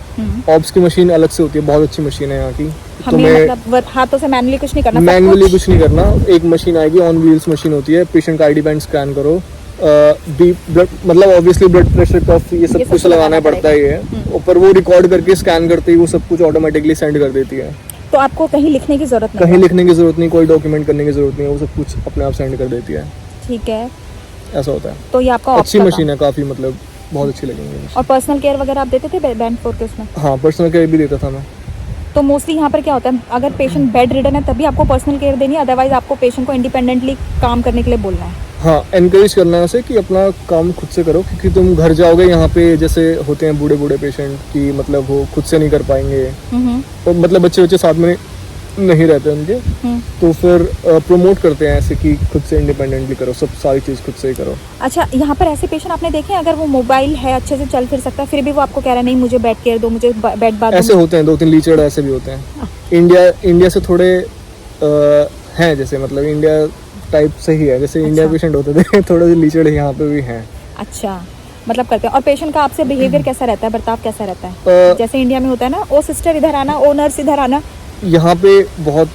ऑब्स की मशीन अलग से होती है, बहुत अच्छी मशीन है यहाँ की। तो हमें मैं मतलब हाथों से मैनुअली कुछ नहीं करना, सब मैनुअली कुछ नहीं करना। एक मशीन आएगी, ऑन व्हील्स मशीन होती है, पेशेंट का ID बैंड स्कैन करो, ब्लड मतलब ऑब्वियसली ब्लड प्रेशर, कफ, ये सब कुछ लगाना पड़ता ही है। ऊपर वो रिकॉर्ड करके स्कैन करते ही वो सब कुछ ऑटोमेटिकली सेंड कर देती है। तो आपको कहीं लिखने की जरूरत नहीं कहीं है। लिखने की जरूरत नहीं, कोई डॉक्यूमेंट करने की जरूरत नहीं है, वो सब कुछ अपने आप सेंड कर देती है। ठीक है, ऐसा होता है। तो ये आपका अच्छी option था। मशीन है काफी, मतलब बहुत अच्छी लगी मुझे। और पर्सनल केयर वगैरह आप देते थे बैंड 4 के उसमें? हाँ, पर्सनल केयर भी देता था मैं। तो मोस्टली यहाँ पर क्या होता है, अगर पेशेंट बेड रिडन है तभी आपको पर्सनल केयर देनी है, अदरवाइज आपको पेशेंट को इंडिपेंडेंटली काम करने के लिए बोलना है। हाँ, एनकरेज करना है उसे कि अपना काम खुद से करो, क्योंकि तुम घर जाओगे यहाँ पे जैसे होते हैं बूढ़े पेशेंट की, मतलब वो खुद से नहीं कर पाएंगे, और मतलब बच्चे साथ में नहीं रहते उनके, तो फिर प्रमोट करते हैं ऐसे कि खुद से इंडिपेंडेंटली करो, सब सारी चीज़ खुद से ही करो। अच्छा, यहाँ पर ऐसे पेशेंट आपने देखे हैं, अगर वो मोबाइल है, अच्छे से चल फिर सकता है, फिर भी वो आपको कह रहा है नहीं मुझे बेड केयर दो, मुझे बेड बाथ ऐसे होते हैं 2-3 लीचड़ ऐसे भी होते हैं। इंडिया से थोड़े हैं, जैसे मतलब इंडिया टाइप से ही है, जैसे इंडिया पेशेंट होते थे थोड़े से लीचड़ यहाँ पे भी हैं। अच्छा, मतलब करते हैं। और पेशेंट का आपसे बिहेवियर कैसा रहता है, बर्ताव कैसा रहता है? जैसे इंडिया में होता है ना, ओ सिस्टर इधर आना, ओ नर्स इधर आना। यहाँ पे बहुत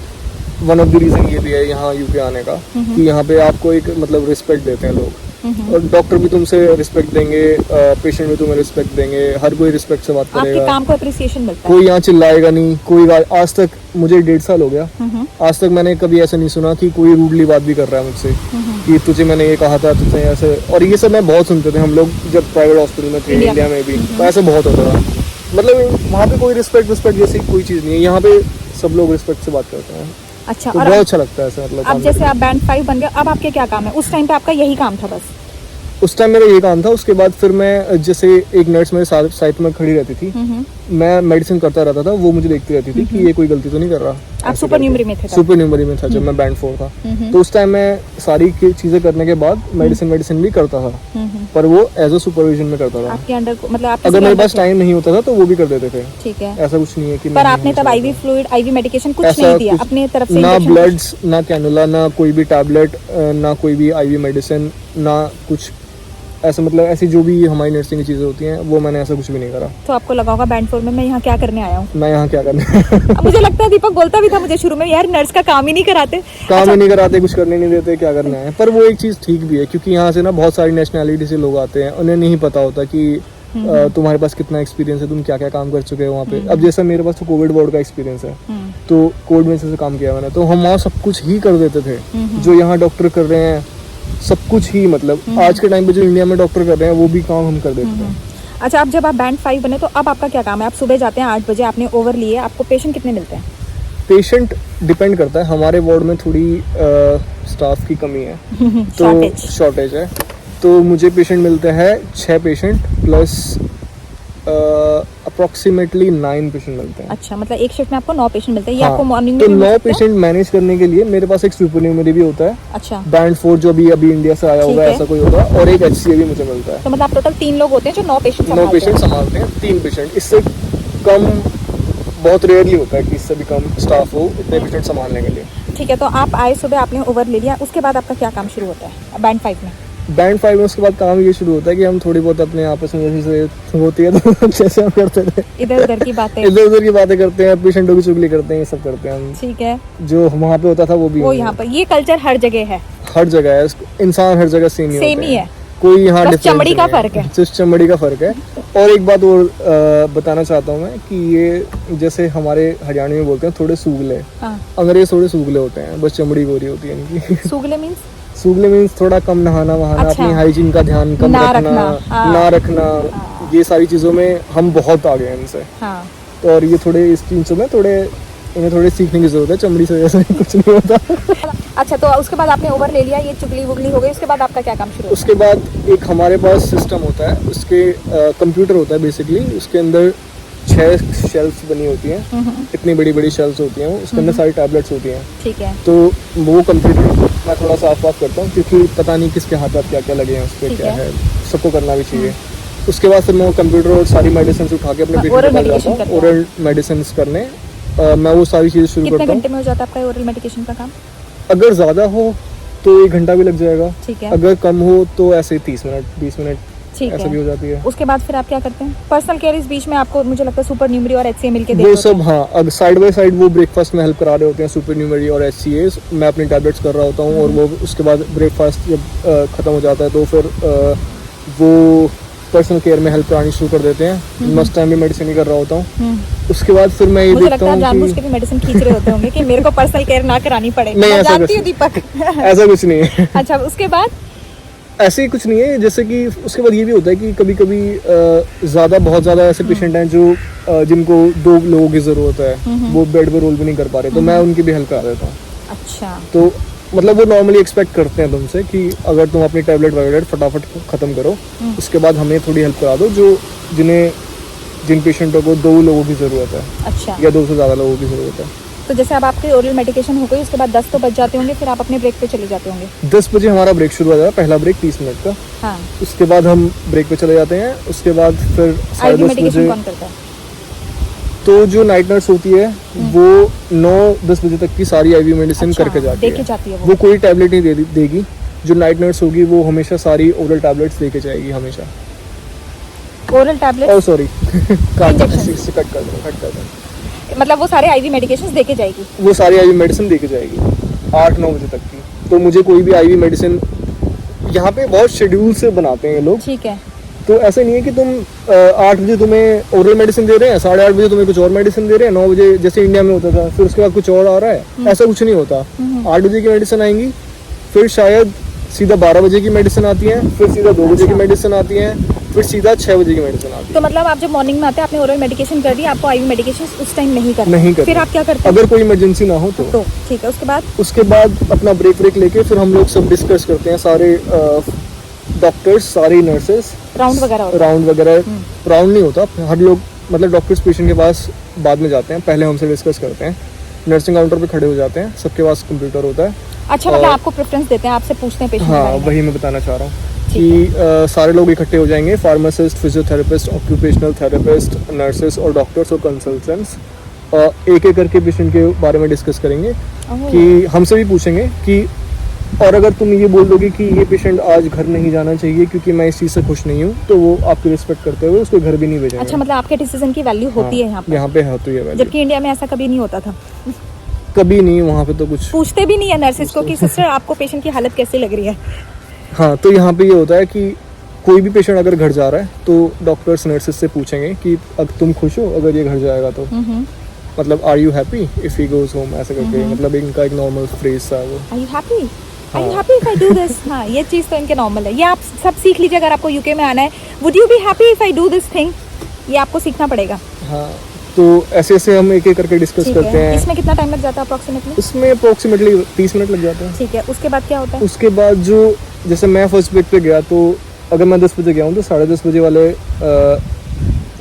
वन ऑफ द रीजन ये भी है यहाँ यूके आने का, कि यहाँ पे आपको एक मतलब रिस्पेक्ट देते हैं लोग, और डॉक्टर भी तुमसे रिस्पेक्ट देंगे, पेशेंट भी तुम्हें रिस्पेक्ट देंगे, हर कोई रिस्पेक्ट से बात आपके करेगा। काम को अप्रिसिएशन मिलता है। कोई यहाँ चिल्लाएगा नहीं, कोई आज तक मुझे 1.5 साल हो गया, आज तक मैंने कभी ऐसा नहीं सुना कि कोई रूडली बात भी कर रहा है मुझसे कि तुझे मैंने ये कहा था, तुझे ऐसे। और ये सब मैं बहुत सुनते थे हम लोग जब प्राइवेट हॉस्पिटल में थे इंडिया में भी, तो ऐसे बहुत होता था। मतलब वहाँ पे कोई रिस्पेक्ट जैसी कोई चीज़ नहीं है, यहाँ पे सब लोग रिस्पेक्ट से बात करते हैं। अच्छा, तो और बहुत अच्छा लगता है ऐसे, मतलब अब जैसे आप बैंड 5 बन गए, अब आपके क्या काम है? उस टाइम पे आपका यही काम था बस? उस टाइम मेरा ये काम था। उसके बाद फिर मैं जैसे एक नर्स मेरे साथ साइड में खड़ी रहती थी, मैं मेडिसिन करता रहता था, वो मुझे देखती रहती थी कि ये कोई गलती तो नहीं कर रहा। आप सुपर न्यूमरी में थे तब? सुपर न्यूमरी में था जब मैं बैंड 4 था। तो उस टाइम मैं सारी चीजें करने के बाद मेडिसिन भी करता था, पर वो एज अ सुपरविजन में करता था। आपके अंडर मतलब आप अगर मेरे पास टाइम नहीं होता था तो वो भी कर देते थे। ठीक है, ऐसा कुछ नहीं है कि पर आपने तब आईवी फ्लूइड, आईवी मेडिकेशन कुछ नहीं दिया अपने तरफ से? ना ब्लड्स, ना कैनुला, ना कोई भी टैबलेट, ना कोई भी आईवी मेडिसिन, ना कुछ ऐसा, मतलब ऐसी जो भी हमारी नर्सिंग की चीजें होती हैं वो मैंने ऐसा कुछ भी नहीं करा। तो आपको लगा होगा बैंड 4 में मैं यहाँ क्या करने आया हूँ? मैं यहाँ क्या करने मुझे लगता है दीपक बोलता भी था मुझे शुरू में, यार नर्स का काम ही नहीं कराते, काम ही नहीं कराते, कुछ करने नहीं देते, क्या करना है। पर वो एक चीज ठीक भी है, क्योंकि यहाँ से ना बहुत सारी नेशनैलिटी से लोग आते हैं, उन्हें नहीं पता होता कि तुम्हारे पास कितना एक्सपीरियंस है, तुम क्या क्या काम कर चुके हो वहाँ पे। अब जैसा मेरे पास तो कोविड वार्ड का एक्सपीरियंस है, तो कोविड में से काम किया मैंने, तो हम वहाँ सब कुछ ही कर देते थे जो यहाँ डॉक्टर कर रहे हैं, सब कुछ ही। मतलब आज के टाइम पे जो इंडिया में डॉक्टर कर रहे हैं वो भी काम हम कर देते हैं। अच्छा, अब जब आप बैंड 5 बने तो अब आपका क्या काम है? आप सुबह जाते हैं 8 बजे, आपने ओवर लिए, आपको पेशेंट कितने मिलते हैं? पेशेंट डिपेंड करता है, हमारे वार्ड में थोड़ी स्टाफ की कमी है तो शॉर्टेज है, तो मुझे पेशेंट मिलते हैं 6 पेशेंट प्लस अप्रोक्सीमेटली 9 पेशेंट मिलते हैं। अच्छा, मतलब एक शिफ्ट में आपको 9 पेशेंट मिलते हैं। ये हाँ, आपको मॉर्निंग तो में 9 पेशेंट मैनेज करने के लिए मेरे पास एक सुपरन्यूमरी भी होता है। अच्छा, बैंड 4 जो भी अभी इंडिया से आया होगा ऐसा कोई होगा, और एक HCA भी मुझे मिलता है। तो मतलब आप टोटल 3 लोग होते हैं जो 9 पेशेंट 9 पेशेंट संभालते हैं, 3 पेशेंट, इससे कम बहुत रेयरली होता है कि इससे भी कम स्टाफ हो इतने पेशेंट संभालने के लिए। ठीक है, तो आप आए सुबह, आपने ओवर ले लिया, उसके बाद आपका क्या काम शुरू होता है बैंड 5 में? बैंड 5 में उसके बाद काम ये शुरू होता है कि हम थोड़ी बहुत अपने आपस में जैसे होती है तो जैसे हम करते थे, इधर उधर की बातें की बातें करते हैं, पेशेंटों की चुगली करते हैं, ये सब करते हैं हम। ठीक है, जो वहाँ पे होता था वो भी वो यहाँ पर, ये कल्चर हर जगह है, हर जगह है, इंसान हर जगह सेम ही है, कोई यहाँ बस चमड़ी का फर्क है, सिर्फ चमड़ी का फर्क है। और एक बात और बताना चाहता हूँ मैं कि ये जैसे हमारे हरियाणा में बोलते हैं थोड़े सूगले, अंग्रेज थोड़े सूगले होते हैं, बस चमड़ी गोरी होती है इनकी। सूगले मींस? सूगले मीन्स थोड़ा कम नहाना वहाना, अपनी हाइजीन का ध्यान कम ना रखना, ये सारी चीजों में हम बहुत आगे हैं इनसे। तो और ये थोड़े इस चीजों में इन्हें थोड़े सीखने की जरूरत है, चमड़ी से वजह से कुछ नहीं होता। अच्छा, तो उसके बाद आपने ओवर ले लिया, ये चुगली वुगली हो गई, उसके बाद आपका क्या काम शुरू? उसके बाद एक हमारे पास सिस्टम होता है, उसके कंप्यूटर होता है बेसिकली, उसके अंदर 6 शेल्फ्स बनी होती हैं, इतनी बड़ी बड़ी शेल्फ्स होती हैं, उसके अंदर सारी टैबलेट्स होती हैं। ठीक है, तो वो कंप्यूटर मैं थोड़ा साफ करता हूँ, क्योंकि पता नहीं किसके हाथ पर क्या क्या लगे हैं, उस पर क्या है, सबको करना भी चाहिए। उसके बाद फिर मैं वो कंप्यूटर और सारी मेडिसिन उठा के अपने पेशेंट के पास जाता हूँ, ओरल मेडिसिन करने। मैं वो सारी चीजें शुरू करता हूँ। कितने घंटे में हो जाता है आपका ओरल मेडिकेशन का काम? अगर ज्यादा हो तो 1 घंटा भी लग जाएगा, ठीक है, अगर कम हो तो ऐसे 30 मिनट 20 मिनट ऐसा भी हो जाती है। उसके बाद फिर आप क्या करते हैं? पर्सनल केयर इस बीच में आपको मुझे लगता है सुपर न्यूमरी और HCA मिलके वो सब, हाँ, अब साइड बाय साइड वो ब्रेकफास्ट में हेल्प करा रहे होते हैं, सुपर न्यूमरी और HCA, मैं अपनी टैबलेट्स कर रहा होता हूँ, और वो उसके बाद ब्रेकफास्ट जब खत्म हो जाता है तो फिर वो पर्सनल केयर में हेल्प करानी शुरू कर देते हैं। मस्ट टाइम भी मेडिसिन ही कर रहा होता हूँ। उसके बाद फिर मैं ये देखता हूँ जानबूझ के भी मेडिसिन खींच रहे होते होंगे कि मेरे को पर्सनल केयर ना करानी पड़े। नहीं, ऐसा कुछ दीपक ऐसा कुछ नहीं है। अच्छा, उसके बाद ऐसे ही कुछ नहीं है, जैसे कि उसके बाद ये भी होता है कि कभी कभी बहुत ज़्यादा ऐसे पेशेंट हैं जो जिनको 2 लोगों की ज़रूरत है, वो बेड पे रोल भी नहीं कर पा रहे, तो मैं उनकी भी हेल्प करा देता हूँ। अच्छा, तो मतलब वो नॉर्मली एक्सपेक्ट करते हैं तुमसे कि अगर तुम अपनी टैबलेट वगैरह फटाफट ख़त्म करो, उसके बाद हमें थोड़ी हेल्प करा दो, जिन पेशेंटों को 2 लोगों की ज़रूरत है। अच्छा, या 2 से ज़्यादा लोगों की ज़रूरत है। तो जैसे अब आपकी ओरल मेडिकेशन हो गई, उसके बाद 10 तो बज जाते होंगे, फिर आप अपने ब्रेक पे चले जाते होंगे? 10 बजे हमारा ब्रेक शुरू हो जाता है, पहला ब्रेक 30 मिनट का। हाँ। उसके बाद हम ब्रेक पे चले जाते हैं। उसके बाद फिर 10:30 बजे कौन करता है? तो जो नाइट नर्स होती है वो 9-10 बजे तक की सारी आईवी मेडिसिन करके जाती है। वो कोई टैबलेट नहीं देगी। जो नाइट नर्स होगी वो हमेशा सारी ओरल टैबलेट्स लेके जाएगी, हमेशा। Oral tablet? Oh sorry, cut कर दो। मतलब वो सारे आईवी मेडिकेशंस देके जाएगी? वो सारी आईवी मेडिसिन देके जाएगी 8-9 बजे तक की। तो मुझे कोई भी आईवी मेडिसिन यहाँ पे बहुत शेड्यूल से बनाते हैं ये लोग। ठीक है, तो ऐसे नहीं है कि तुम 8 बजे तुम्हें ओरल मेडिसिन दे रहे हैं, 8:30 बजे तुम्हें कुछ और मेडिसिन दे रहे हैं, 9 बजे जैसे इंडिया में होता था, फिर उसके बाद कुछ और आ रहा है। ऐसा कुछ नहीं होता। 8 बजे की मेडिसिन आएंगी, फिर शायद सीधा 12 बजे की मेडिसिन आती है, फिर सीधा 2 बजे की मेडिसिन आती है, फिर सीधा 6 बजे की मेडिसिन आती है। तो मतलब आप जब मॉर्निंग में आते हैं, आपने ओरल मेडिकेशन कर दी, आपको आईवी मेडिकेशन उस टाइम नहीं करते? फिर आप क्या करते हैं? अगर कोई इमरजेंसी ना हो तो ठीक है। उसके बाद अपना ब्रेक लेके फिर हम लोग सब डिस्कस करते हैं, सारे डॉक्टर्स, सारी नर्सेस, राउंड वगैरह होता है? राउंड वगैरह राउंड नहीं होता, हर लोग मतलब डॉक्टर्स पेशेंट के पास बाद में जाते हैं, पहले हमसे डिस्कस करते हैं, नर्सिंग काउंटर पे खड़े हो जाते हैं, सबके पास कंप्यूटर होता है। अच्छा, मतलब आपको प्रेफरेंस देते हैं, आपसे पूछते हैं पेशेंट के हाँ, बारे में? वही मैं बताना चाह रहा हूँ कि सारे लोग इकट्ठे हो जाएंगे, pharmacist, physiotherapist, occupational therapist, nurses और डॉक्टर्स और कंसल्टेंट्स, एक एक करके पेशेंट के बारे में डिस्कस करेंगे कि हमसे भी पूछेंगे कि और अगर तुम ये बोल दोगे कि ये पेशेंट आज घर नहीं जाना चाहिए क्योंकि मैं इस चीज़ से खुश नहीं हूँ, तो वो आपकी रिस्पेक्ट करते हुए उसको घर भी नहीं भेजेंगे। अच्छा, मतलब आपके डिसीजन की वैल्यू होती है यहाँ पे होती है वैल्यू, जबकि इंडिया में ऐसा कभी नहीं होता था। कभी नहीं, वहाँ पे तो कुछ पूछते भी नहीं है नर्सिस को कि सिस्टर आपको पेशेंट की हालत कैसी लग रही है? हाँ, तो यहाँ पे ये होता है कि कोई भी पेशेंट अगर घर जा रहा है तो डॉक्टर्स नर्सेस से पूछेंगे कि अब तुम खुश हो अगर ये घर जाएगा तो, मतलब are you happy if he goes home, ऐसे करके, मतलब इनका एक नॉर्मल फ्रेज था वो। Are you happy, are you happy if I do this? हाँ, ये चीज़ तो इनके नॉर्मल है, ये आप सब सीख लीजिए अगर आपको यूके में आना है। Would you be happy if I do this thing? ये आपको सीखना पड़ेगा। हाँ, तो ऐसे ऐसे हम एक एक करके डिस्कस करते हैं। इसमें कितना टाइम लग जाता है अप्रोक्सीमेटली? इसमें अप्रोक्सीमेटली 30 मिनट लग जाते हैं। ठीक है, उसके बाद क्या होता है? उसके बाद जो जैसे मैं फर्स्ट ब्रेक पे गया, तो अगर मैं 10 बजे गया हूँ तो 10:30 बजे वाले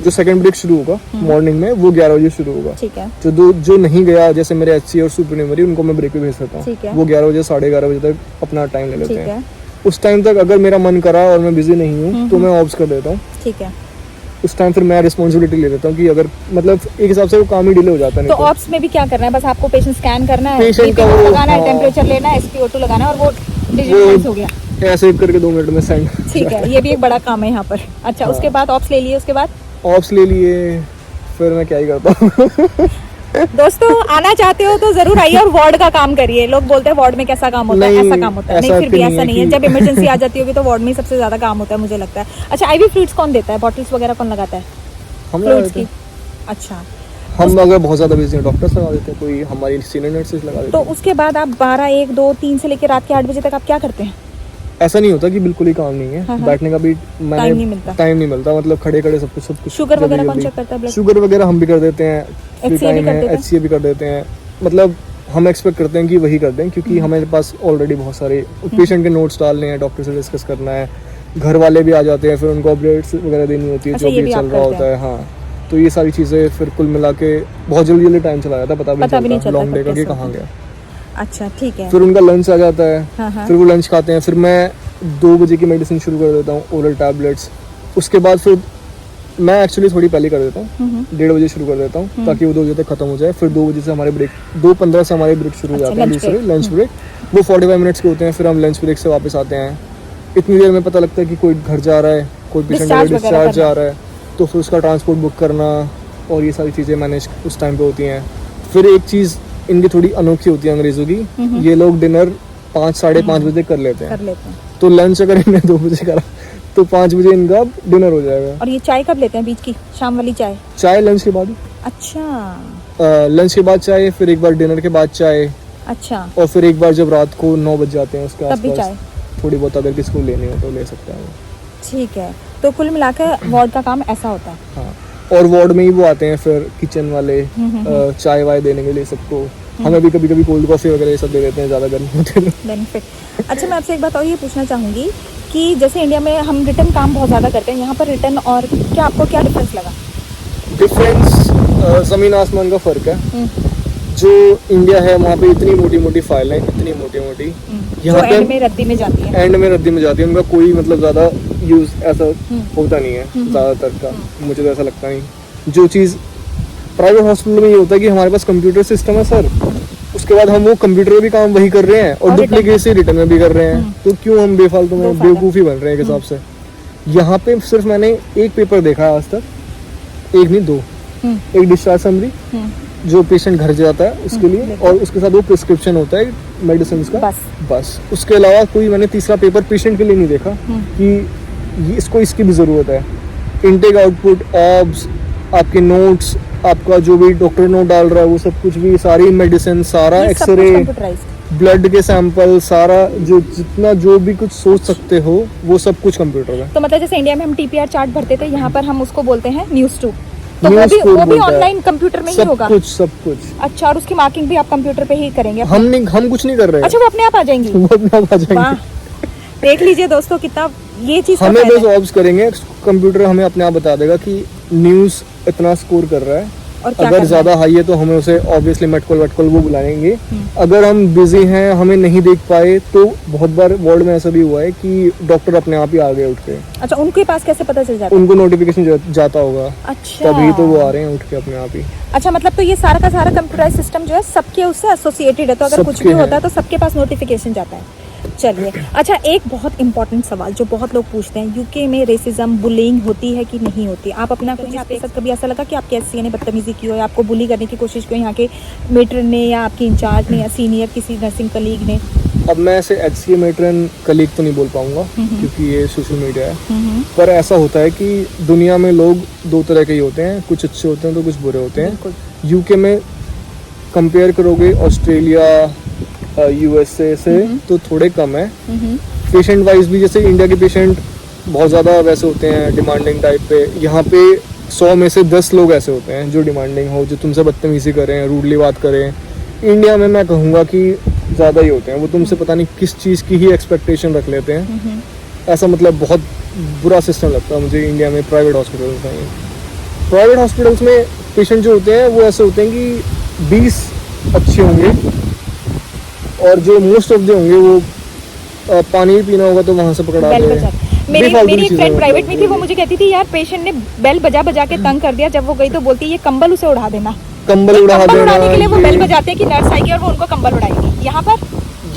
जो सेकंड ब्रेक शुरू होगा मॉर्निंग में, वो 11 बजे शुरू होगा। ठीक है। जो नहीं गया, जैसे मेरे एचसी और सुपरन्यूमरी, उनको मैं ब्रेक पे भेज देता हूँ, वो 11 बजे 11:30 बजे तक अपना टाइम ले लेते हैं। उस टाइम तक अगर मेरा मन करा और मैं बिजी नहीं हूँ तो मैं ऑब्स कर देता हूँ। ठीक है। उस टाइम फिर मैं रिस्पॉन्सिबिलिटी ले लेता हूँ कि अगर मतलब एक हिसाब से वो काम ही डिले हो जाता है। तो ऑप्स में भी क्या करना है? बस आपको पेशेंट स्कैन करना है, पेशेंट का वो लगाना है, टेम्परेचर लेना है, SpO2 लगाना है, और वो डिजिटलाइज हो गया, ऐसे करके 2 मिनट में सेंड। ठीक है, ये भी एक बड़ा काम है यहाँ पर। अच्छा, उसके बाद ऑप्स ले लिए, उसके बाद ऑप्स ले लिए, फिर मैं क्या ही करता हूँ। दोस्तों, आना चाहते हो तो जरूर आइए और वार्ड का काम करिए। लोग बोलते हैं वार्ड में कैसा काम होता है, ऐसा काम होता है नहीं, फिर भी ऐसा नहीं है। जब इमरजेंसी आ जाती होगी तो वार्ड में ही सबसे ज्यादा काम होता है, मुझे लगता है। अच्छा, IV फ्लूइड्स कौन देता है? बॉटल्स वगैरह कौन लगाता है फ्लूइड्स की? अच्छा, हम अगर बहुत ज्यादा बिजी हैं डॉक्टर्स लगा देते हैं, कोई हमारी सीनियर नर्सेस लगा देते तो हैं। उसके बाद आप 12, 1, 2, 3 से लेकर रात के 8 बजे तक आप क्या करते हैं? ऐसा नहीं होता कि बिल्कुल ही काम नहीं है, बैठने का भी टाइम नहीं मिलता, मतलब खड़े खड़े सब कुछ शुगर वगैरह कौन चेक करता है? शुगर वगैरह हम भी कर देते हैं, HCA भी कर देते हैं। मतलब हम एक्सपेक्ट करते हैं कि वही कर दें, क्योंकि हमारे पास ऑलरेडी बहुत सारे पेशेंट के नोट्स डालने हैं, डॉक्टर से डिस्कस करना है, घर वाले भी आ जाते हैं, फिर उनको अपडेट्स वगैरह देनी होती है, जो भी चल रहा होता है। हाँ, तो ये सारी चीज़ें फिर कुल मिला के बहुत जल्दी टाइम चला जाता है, पता भी नहीं चलता लॉन्ग डे का कि कहाँ गया। अच्छा, ठीक है। फिर उनका लंच आ जाता है, फिर वो लंच खाते हैं, फिर मैं 2 बजे की मेडिसिन शुरू कर देता हूँ, ओरल टैबलेट्स। उसके बाद फिर मैं एक्चुअली थोड़ी पहले कर देता हूँ, 1:30 बजे शुरू कर देता हूँ, ताकि वो 2 बजे तक खत्म हो जाए। फिर 2 बजे से हमारे ब्रेक, 2:15 से हमारे ब्रेक शुरू हो जाते हैं, दूसरे लंच ब्रेक। वो 45 मिनट्स के होते हैं। फिर हम लंच ब्रेक से वापस आते हैं। इतनी देर में पता लगता है कि कोई घर जा रहा है, कोई पेशेंट डिस्चार्ज जा रहा है, तो फिर उसका ट्रांसपोर्ट बुक करना और ये सारी चीज़ें मैनेज उस टाइम पे होती हैं। फिर एक चीज़ इनकी थोड़ी अनोखी होती है अंग्रेज़ों की, ये लोग डिनर 5, 5:30 बजे कर लेते हैं। तो लंच अगर इन्हें 2 बजे करा तो 5 बजे इनका डिनर हो जाएगा। और ये चाय कब लेते हैं बीच की, शाम वाली चाय? चाय लंच के बाद ही। अच्छा, लंच के बाद चाय, फिर एक बार डिनर के बाद चाय। अच्छा, और फिर एक बार जब रात को 9 बज जाते हैं उसके तब भी चाय थोड़ी बहुत अगर किसी को लेनी हो तो ले सकते हैं। ठीक है, तो कुल मिलाकर वार्ड का काम ऐसा होता है। हाँ, और वार्ड में ही वो आते हैं फिर किचन वाले, चाय वाय देने के लिए सबको। हमें भी कभी कभी कोल्ड कॉफी वगैरह ये सब दे देते हैं, ज़्यादा गर्मी होती है बेनिफिट। अच्छा, मैं आपसे एक बात और ये पूछना चाहूँगी कि जैसे इंडिया में हम रिटर्न काम बहुत ज़्यादा करते हैं, यहाँ पर रिटर्न और क्या आपको क्या डिफरेंस लगा? डिफरेंस ज़मीन आसमान का फ़र्क है। जो इंडिया है वहाँ पे इतनी मोटी मोटी फाइलें, इतनी मोटी मोटी, यहाँ पे एंड में रद्दी में जाती है, उनका कोई मतलब ज़्यादा यूज़ ऐसा होता नहीं है ज़्यादातर का, मुझे तो ऐसा लगता नहीं। जो चीज़ प्राइवेट हॉस्पिटल में ये होता है कि हमारे पास कंप्यूटर सिस्टम है सर, उसके बाद हम वो कंप्यूटर में भी काम वही कर रहे हैं और डुप्लीकेसी रिटर्न में भी कर रहे हैं, तो क्यों हम बेफालतू में बेवकूफ़ी बन रहे हैं एक हिसाब से। यहाँ पे सिर्फ मैंने एक पेपर देखा है आज तक, एक नहीं 2, एक डिस्चार्ज समरी जो पेशेंट घर जाता है उसके लिए, और उसके साथ वो प्रिस्क्रिप्शन होता है मेडिसिन का, बस। उसके अलावा कोई मैंने तीसरा पेपर पेशेंट के लिए नहीं देखा कि इसको इसकी भी ज़रूरत है। इनटेक आउटपुट, ऑब्स, आपके नोट्स, आपका जो भी डॉक्टर नोट डाल रहा है वो सब कुछ भी, सारी मेडिसिन, सारा एक्सरे, ब्लड के सैंपल, सारा जो जितना जो भी कुछ सोच सकते हो वो सब कुछ कंप्यूटर में। तो मतलब जैसे इंडिया में हम TPR चार्ट भरते थे, यहाँ पर हम उसको बोलते हैं न्यूज़ 2, तो वो भी ऑनलाइन कंप्यूटर में ही होगा? सब कुछ। अच्छा, और उसकी मार्किंग भी आप कंप्यूटर पे ही करेंगे? हम कुछ नहीं कर रहे हैं। अच्छा, वो अपने आप आ जाएंगी? वो अपने आप आ जाएंगी। देख लीजिए दोस्तों, कितना ये चीज का हमें फायदा बस है। ऑब्स करेंगे, कंप्यूटर हमें अपने आप बता देगा कि न्यूज़ इतना स्कोर कर रहा है, और क्या अगर करना ज़्यादा हाई है तो हमें उसे ऑब्वियसली मेटकॉल वो बुलाएंगे। हम्म। अगर हम बिजी हैं, हमें नहीं देख पाए, तो बहुत बार वर्ल्ड में ऐसा भी हुआ है कि डॉक्टर अपने आप ही आ गए उठ के, अच्छा, उनके पास कैसे पता चल जाता है? उनको नोटिफिकेशन जाता होगा, अच्छा, तभी तो वो आ रहे हैं उठ के अपने आप ही। अच्छा, मतलब तो ये सारा का सारा कंप्यूटराइज सिस्टम जो है सबके उससे एसोसिएटेड है, तो अगर कुछ सबके भी होता हैं। है तो सबके पास नोटिफिकेशन जाता है। चलिए, अच्छा, एक बहुत इंपॉर्टेंट सवाल जो बहुत लोग पूछते हैं, यूके में रेसिज्म, बुलिंग होती है कि नहीं होती? आप अपना कुछ, आपके साथ कभी ऐसा लगा कि आपके एचसीए ने बदतमीजी की हो या आपको बुली करने की कोशिश की हो, यहाँ के मेट्रन ने या आपके इंचार्ज ने या सीनियर किसी नर्सिंग कलीग ने? अब मैं ऐसे HCA मेट्रन कलीग तो नहीं बोल पाऊंगा क्योंकि ये सोशल मीडिया है, हम्म, पर ऐसा होता है कि दुनिया में लोग दो तरह के ही होते हैं, कुछ अच्छे होते हैं तो कुछ बुरे होते हैं। बिल्कुल। यूके में कंपेयर करोगे ऑस्ट्रेलिया, USA से तो थोड़े कम है। पेशेंट वाइज भी जैसे इंडिया के पेशेंट बहुत ज़्यादा वैसे होते हैं डिमांडिंग टाइप पे, यहाँ पे 100 में से 10 लोग ऐसे होते हैं जो डिमांडिंग हो, जो तुमसे बदतमीजी करें, रूडली बात करें। इंडिया में मैं कहूँगा कि ज़्यादा ही होते हैं, वो तुमसे पता नहीं किस चीज़ की ही एक्सपेक्टेशन रख लेते हैं। ऐसा मतलब बहुत बुरा सिस्टम लगता है मुझे इंडिया में प्राइवेट हॉस्पिटल्स में। प्राइवेट हॉस्पिटल्स में पेशेंट जो होते हैं वो ऐसे होते हैं कि 20 अच्छे होंगे और जो मोस्ट ऑफ दे होंगे वो पानी भी पीना होगा तो वहाँ से पकड़ा बेल दे। बजा। मेरी बेफालतू की एक चीज़ें फ्रेंड प्राइवेट में थी, वो मतलब मुझे कहती थी यार पेशेंट ने बेल बजा बजा के तंग कर दिया, जब वो गई तो बोलती ये कंबल उसे उड़ा देना। कंबल उड़ा कंबल देना, उड़ाने के लिए वो बेल ये- बजाते हैं कि नर्स आएगी और वो उनको कंबल उड़ाएगी। यहाँ पर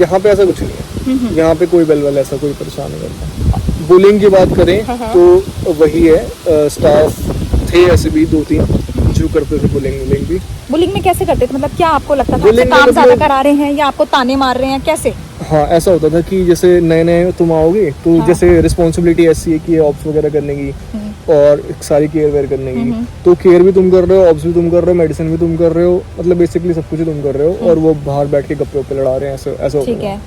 यहाँ पे ऐसा कुछ नहीं है, यहाँ पे कोई बेल वाला ऐसा कोई परेशान नहीं करता। बुलिंग की बात करें तो वही है, स्टाफ थे ऐसे भी 2-3 जो करते थे बुलिंग भी। बुलिंग में कैसे करते थे? मतलब क्या आपको लगता था Bullying आपसे में काम ज्यादा मतलब- करा रहे हैं या आपको ताने मार रहे हैं, कैसे? हाँ, ऐसा होता था कि जैसे नए नए तुम आओगे तो हाँ। जैसे रिस्पॉन्सिबिलिटी ऐसी है कि ऑप्स वगैरह करने की और सारी केयर वेयर करने की, तो केयर भी तुम कर रहे हो, ऑप्स भी तुम कर रहे हो, मेडिसिन भी तुम कर रहे हो, मतलब बेसिकली सब कुछ ही तुम कर रहे हो, और वो बाहर बैठ के गप्पे वप्पे लड़ा रहे हैं, ऐसा ऐसा होता ठीक था। है।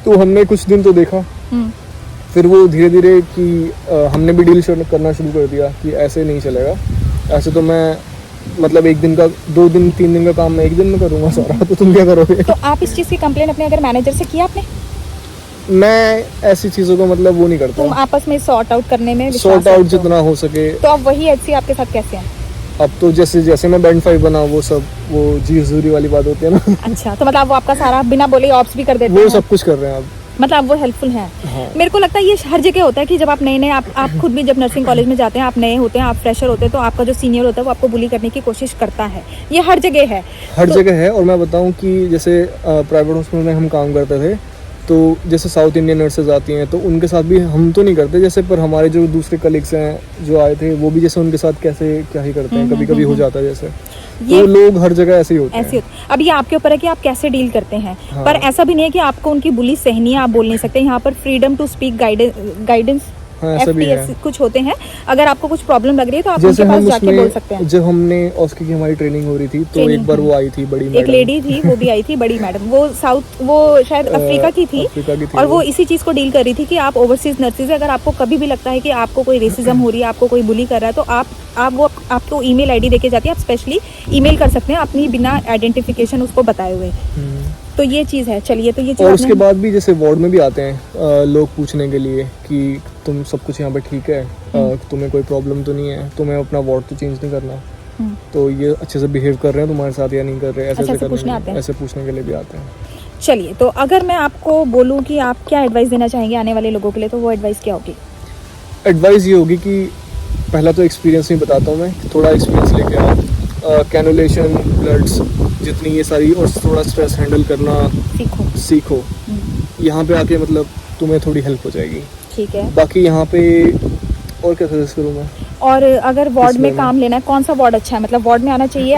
तो हमने कुछ दिन तो देखा, हम्म, फिर वो धीरे धीरे कि हमने भी डील करना शुरू कर दिया कि ऐसे नहीं चलेगा। ऐसे तो मैं मतलब एक दिन का 2 दिन 3 दिन का काम मैं एक दिन में करूँगा सारा, तो तुम क्या करोगे? तो आप इस चीज की कंप्लेन अपने अगर मैनेजर से किया आपने? मैं ऐसी चीज़ों का मतलब वो नहीं तुम करता, आपस में सॉर्ट आउट करने में विश्वास सॉर्ट आउट रखते हो। जितना हो सके। तो अब वही एचसी आपके साथ कैसे हैं? अब तो जैसे जैसे मैं बैंड 5 बना, वो सब वो जी हजूरी वाली बात होती है ना, अच्छा, तो मतलब वो आपका सारा बिना बोले ऑप्स भी कर देते वो हैं? सब कुछ कर रहे हैं अब। मतलब अब वो हेल्पफुल है। हाँ। मेरे को लगता है ये हर जगह होता है कि जब आप नए नए आप खुद भी जब नर्सिंग कॉलेज में जाते हैं, आप नए होते हैं, आप फ्रेशर होते हैं, तो आपका जो सीनियर होता है वो आपको बुली करने की कोशिश करता है। ये हर जगह है। हर तो- जगह है। और मैं बताऊं कि जैसे प्राइवेट हॉस्पिटल में हम काम करते थे, तो जैसे साउथ इंडियन नर्सेज आती हैं तो उनके साथ भी हम तो नहीं करते जैसे, पर हमारे जो दूसरे कलीग्स हैं जो आए थे वो भी जैसे उनके साथ कैसे क्या ही करते हैं, कभी कभी हो जाता है जैसे। ये तो लोग हर जगह ऐसे ही होते ऐसे हैं। होता। अब ये आपके ऊपर है कि आप कैसे डील करते हैं। हाँ। पर ऐसा भी नहीं है कि आपको उनकी बुली सहनी है, आप बोल नहीं सकते। यहाँ पर फ्रीडम टू स्पीक गाइडेंस हाँ, ऐसा भी है। FTS कुछ होते हैं। अगर आपको कुछ प्रॉब्लम लग रही है तो आप जैसे उनके पास हम जाके बोल सकते हैं। उसमें जब हमने ऑस्की की हमारी ट्रेनिंग हो रही थी तो Training, एक बार वो आई थी बड़ी एक मैडम, लेडी थी, वो भी आई थी, बड़ी मैडम, वो शायद अफ्रीका की थी। अफ्रीका की थी और वो इसी चीज को डील कर रही थी कि आप ओवरसीज नर्सेज है, अगर आपको कभी भी लगता है कि आपको कोई रेसिज्म हो रही है, आपको कोई बुली कर रहा है, तो आप वो आपको ईमेल आईडी देके जाती है, आप स्पेशली ईमेल कर सकते हैं अपनी बिना आइडेंटिफिकेशन उसको बताए हुए। तो ये चीज है। चलिए, तो ये चीज और आपने- उसके बाद भी जैसे वार्ड में भी आते हैं लोग पूछने के लिए कि तुम सब कुछ यहाँ पे ठीक है, तुम्हें कोई प्रॉब्लम तो नहीं है, तुम्हें अपना वार्ड तो चेंज नहीं करना, हम्म, तो ये अच्छे से बिहेव कर रहे हैं तुम्हारे साथ या नहीं कर रहे, ऐसे अच्छा, ऐसे ऐसे पूछने करने आते हैं। ऐसे पूछने के लिए भी आते हैं। चलिए, तो अगर मैं आपको बोलूँ कि आप क्या एडवाइस देना चाहेंगे आने वाले लोगों के लिए, तो वो एडवाइस क्या होगी? एडवाइस ये होगी कि पहला तो एक्सपीरियंस ही बताता हूँ मैं, थोड़ा एक्सपीरियंस लेके आओ, कैनुलेशन, ब्लड्स, जितनी ये सारी, और थोड़ा स्ट्रेस हैंडल करना सीखो। यहाँ पे आके मतलब तुम्हें थोड़ी हेल्प हो जाएगी। ठीक है। बाकी यहाँ पे और क्या सजेस्ट करूँ मैं? और अगर वार्ड में में? काम लेना है, कौन सा वार्ड अच्छा है? मतलब वार्ड में आना चाहिए,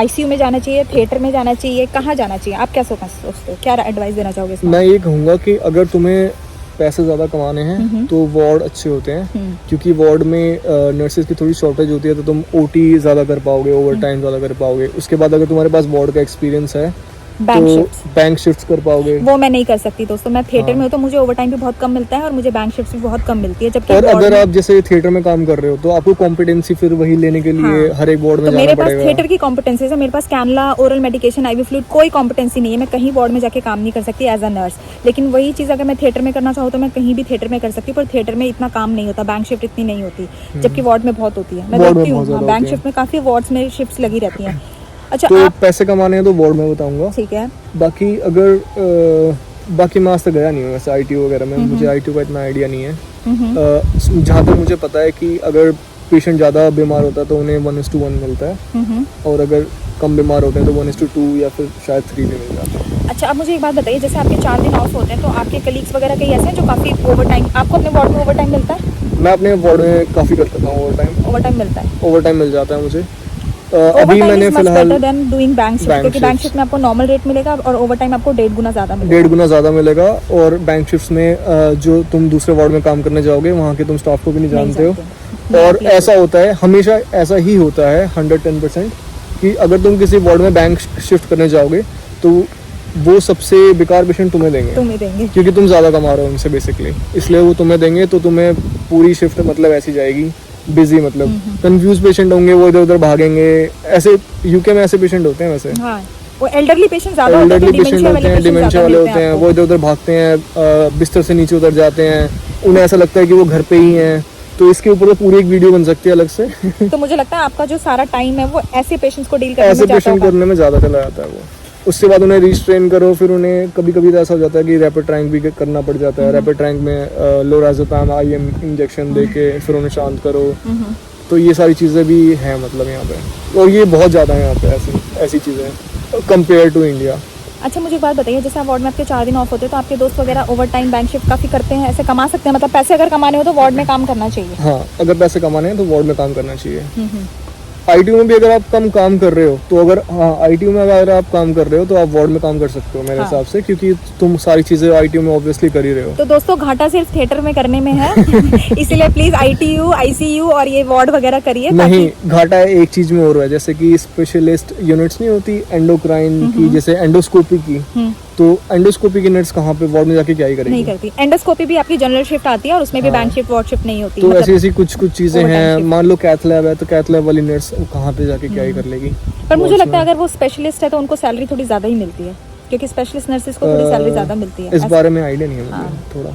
ICU में जाना चाहिए, थिएटर में जाना चाहिए, कहाँ जाना चाहिए? आप क्या सोचते हो, क्या एडवाइस देना चाहोगे इसमें? मैं ये कहूँगा कि अगर तुम्हें पैसे ज़्यादा कमाने हैं तो वार्ड अच्छे होते हैं, क्योंकि वार्ड में नर्सेज की थोड़ी शॉर्टेज होती है, तो तुम OT ज़्यादा कर पाओगे, ओवर टाइम ज़्यादा कर पाओगे। उसके बाद अगर तुम्हारे पास वार्ड का एक्सपीरियंस है बैंक तो शिफ्ट्स बैंक शिफ्ट्स कर पाओगे। वो मैं नहीं कर सकती दोस्तों। मैं थिएटर हाँ। में हूँ तो मुझे ओवर टाइम भी बहुत कम मिलता है और मुझे बैंक शिफ्ट्स भी बहुत कम मिलती है, जबकि और ward अगर में- आप जैसे थिएटर में काम कर रहे हो तो आपको कॉम्पिटेंसी फिर वही लेने के लिए हाँ। हर एक वार्ड में तो मेरे जाना पास पड़ेगा। थिएटर की कॉम्पिटेंसीज है, मेरे पास कैनला, ओरल मेडिकेशन, आईवी फ्लूइड, कोई कॉम्पिटेंसी नहीं है। मैं कहीं वार्ड में जाके काम नहीं कर सकती एज अ नर्स। लेकिन वही चीज़ अगर मैं थिएटर में करना चाहूँ तो मैं कहीं भी थिएटर में कर सकती हूँ, पर थिएटर में इतना काम नहीं होता, बैंक शिफ्ट इतनी नहीं होती, जबकि वार्ड में बहुत होती है। मैं वार्ड में देखती हूँ बहुत ज्यादा बैंक होती है। शिफ्ट में काफ़ी वार्ड्स में शिफ्ट्स लगी रहती हैं। अच्छा, तो आप पैसे कमाने हैं तो वार्ड में बताऊंगा। ठीक है। बाकी अगर बाकी मैं आज तक गया नहीं हूँ वैसे आईटीयू वगैरह में, मुझे आईटीयू का इतना आइडिया नहीं है। जहाँ तक मुझे पता है कि अगर पेशेंट ज़्यादा बीमार होता है तो उन्हें 1:1 मिलता है, और अगर कम बीमार होते हैं तो 1:2 या फिर शायद 3 भी मिल जाता है। अच्छा, अब मुझे एक बात बताइए, जैसे आपके 4 दिन ऑफ होते हैं तो आपके कलीग्स वगैरह कई ऐसे हैं जो काफ़ी ओवर टाइम, आपको अपने वार्ड में ओवर टाइम मिलता है? मैं अपने वार्ड में काफ़ी करता था ओवर टाइम मिलता है? ओवर टाइम मिल जाता है मुझे। ओवर अभी टाइम मैंने इज मच फिलहाल better than doing bank shift, bank क्योंकि बैंक shifts। शिफ्ट में आपको नॉर्मल रेट मिलेगा और ओवर टाइम आपको 1.5 गुना ज़्यादा मिलेगा। 1.5 गुना ज़्यादा मिलेगा। और बैंक शिफ्ट्स में जो तुम दूसरे वार्ड में काम करने जाओगे वहाँ के तुम स्टाफ को भी नहीं जानते हो। और ऐसा होता है, हमेशा ऐसा ही होता है 110% कि अगर तुम किसी वार्ड में बैंक शिफ्ट करने जाओगे तो वो सबसे बेकार पेशेंट तुम्हें देंगे, क्योंकि तुम ज़्यादा कमा रहे हो उनसे बेसिकली, इसलिए वो तुम्हें देंगे। तो तुम्हें पूरी शिफ्ट मतलब ऐसी जाएगी बिजी, मतलब कंफ्यूज पेशेंट होंगे, वो इधर उधर भागेंगे। ऐसे यूके में ऐसे पेशेंट होते हैं वैसे। हाँ, वो एल्डरली पेशेंट ज़्यादा होते हैं, एल्डरली पेशेंट डिमेंशिया होते हैं, डिमेंशिया वाले होते हैं, वो आपको। इधर उधर भागते हैं, बिस्तर से नीचे उतर जाते हैं, उन्हें ऐसा लगता है कि वो घर पे ही हैं। तो इसके ऊपर तो पूरी एक वीडियो बन सकती है अलग से। तो मुझे लगता है आपका जो सारा टाइम है वो ऐसे पेशेंट्स को डील करने ऐसे में जाता पेशेंट होगा। करने में ज़्यादा चला जाता है वो। उसके बाद उन्हें रिस्ट्रेन करो, फिर उन्हें कभी कभी तो ऐसा हो जाता है कि रैपिड ट्रैंक भी करना पड़ जाता है। रैपिड ट्रैंक में लोराज़ेपाम IM इंजेक्शन दे के फिर उन्हें शांत करो। तो ये सारी चीज़ें भी हैं मतलब यहाँ पे, और ये बहुत ज़्यादा है यहाँ पे ऐसी चीज़ें कंपेयर टू इंडिया। अच्छा, मुझे एक बात बताइए, जैसे आप वार्ड में आपके 4 दिन ऑफ होते हैं तो आपके दोस्त वगैरह ओवर टाइम बैंक शिफ्ट काफ़ी करते हैं, ऐसे कमा सकते हैं? मतलब पैसे अगर कमाने हो तो वार्ड में काम करना चाहिए। हाँ, अगर पैसे कमाने हैं तो वार्ड में काम करना चाहिए। आईटीयू में भी अगर आप कम काम कर रहे हो तो आईटीयू में अगर आप काम कर रहे हो तो आप वार्ड में काम कर सकते हो मेरे हाँ। हिसाब से, क्योंकि तुम सारी चीज़ें आईटीयू में ऑब्वियसली कर ही रहे हो। तो दोस्तों, घाटा सिर्फ थिएटर में करने में है इसीलिए प्लीज ITU, ICU और ये वार्ड वगैरह करिए। नहीं, घाटा एक चीज में और है, जैसे कि स्पेशलिस्ट यूनिट्स नहीं होती एंडोक्राइन की, जैसे एंडोस्कोपी की, तो एंडोस्कोपी की यूनिट्स कहाँ पे वार्ड में जाके क्या ही करेगी? नहीं करती। एंडोस्कोपी भी आपकी जनरल शिफ्ट आती है और उसमें भी बैंक शिफ्ट वार्ड शिफ्ट नहीं होती। तो मतलब- ऐसी ऐसी कुछ चीजें overtime हैं। shift। मान लो कैथ लैब है तो कैथ लैब वाली नर्स कहाँ पे जाके क्या ही कर लेगी? पर मुझे wards लगता है में। अगर वो स्पेशलिस्ट है तो उनको सैलरी थोड़ी ज्यादा ही मिलती है, क्योंकि स्पेशलिस्ट नर्सेज को थोड़ी सैलरी ज्यादा मिलती है। इस बारे में आइडिया नहीं है मुझे हाँ। थोड़ा।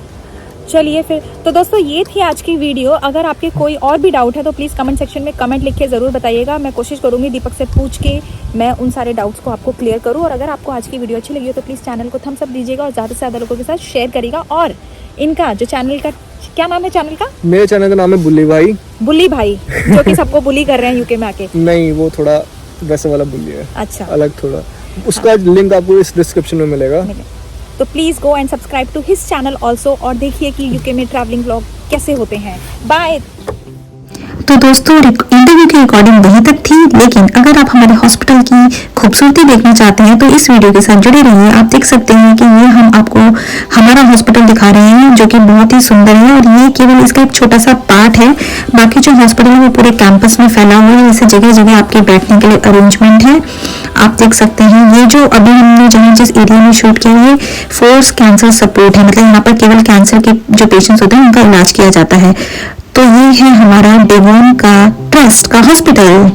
चलिए फिर, तो दोस्तों ये थी आज की वीडियो। अगर आपके कोई और भी डाउट है तो प्लीज़ कमेंट सेक्शन में कमेंट लिख के ज़रूर बताइएगा। मैं कोशिश करूँगी दीपक से पूछ के मैं उन सारे डाउट्स को आपको क्लियर करूँ। और अगर आपको आज की वीडियो अच्छी लगी हो तो प्लीज़ चैनल को थम्स अप दीजिएगा और ज़्यादा से ज़्यादा लोगों के साथ शेयर करिएगा। और इनका जो चैनल का क्या नाम है, चैनल का? मेरे चैनल का नाम है बुल्ली भाई। बुल्ली भाई, जो कि सबको बुली कर रहे हैं यूके में आके। नहीं, वो थोड़ा वैसे वाला बुल्ली है, अच्छा, अलग थोड़ा। उसका लिंक आपको इस डिस्क्रिप्शन में मिलेगा। तो please go and subscribe to his channel also और देखिए कि यूके में ट्रैवलिंग व्लॉग कैसे होते हैं। बाय। तो दोस्तों, इंटरव्यू की रिकॉर्डिंग वहीं तक थी, लेकिन अगर आप हमारे हॉस्पिटल की खूबसूरती देखना चाहते हैं तो इस वीडियो के साथ जुड़े रहिए। आप देख सकते हैं कि ये हम आपको हमारा हॉस्पिटल दिखा रहे हैं, जो कि बहुत ही सुंदर है, और ये केवल इसका एक छोटा सा पार्ट है। बाकी जो हॉस्पिटल है वो पूरे कैंपस में फैला हुआ है। जैसे जगह जगह आपके बैठने के लिए अरेंजमेंट है, आप देख सकते हैं। ये जो अभी हमने जहाँ जिस एरिया में शूट किया है, फोर्स कैंसर सपोर्ट है, मतलब यहाँ पर केवल कैंसर के जो पेशेंट्स होते हैं उनका इलाज किया जाता है। तो ये है हमारा डेवोन का ट्रस्ट का हॉस्पिटल।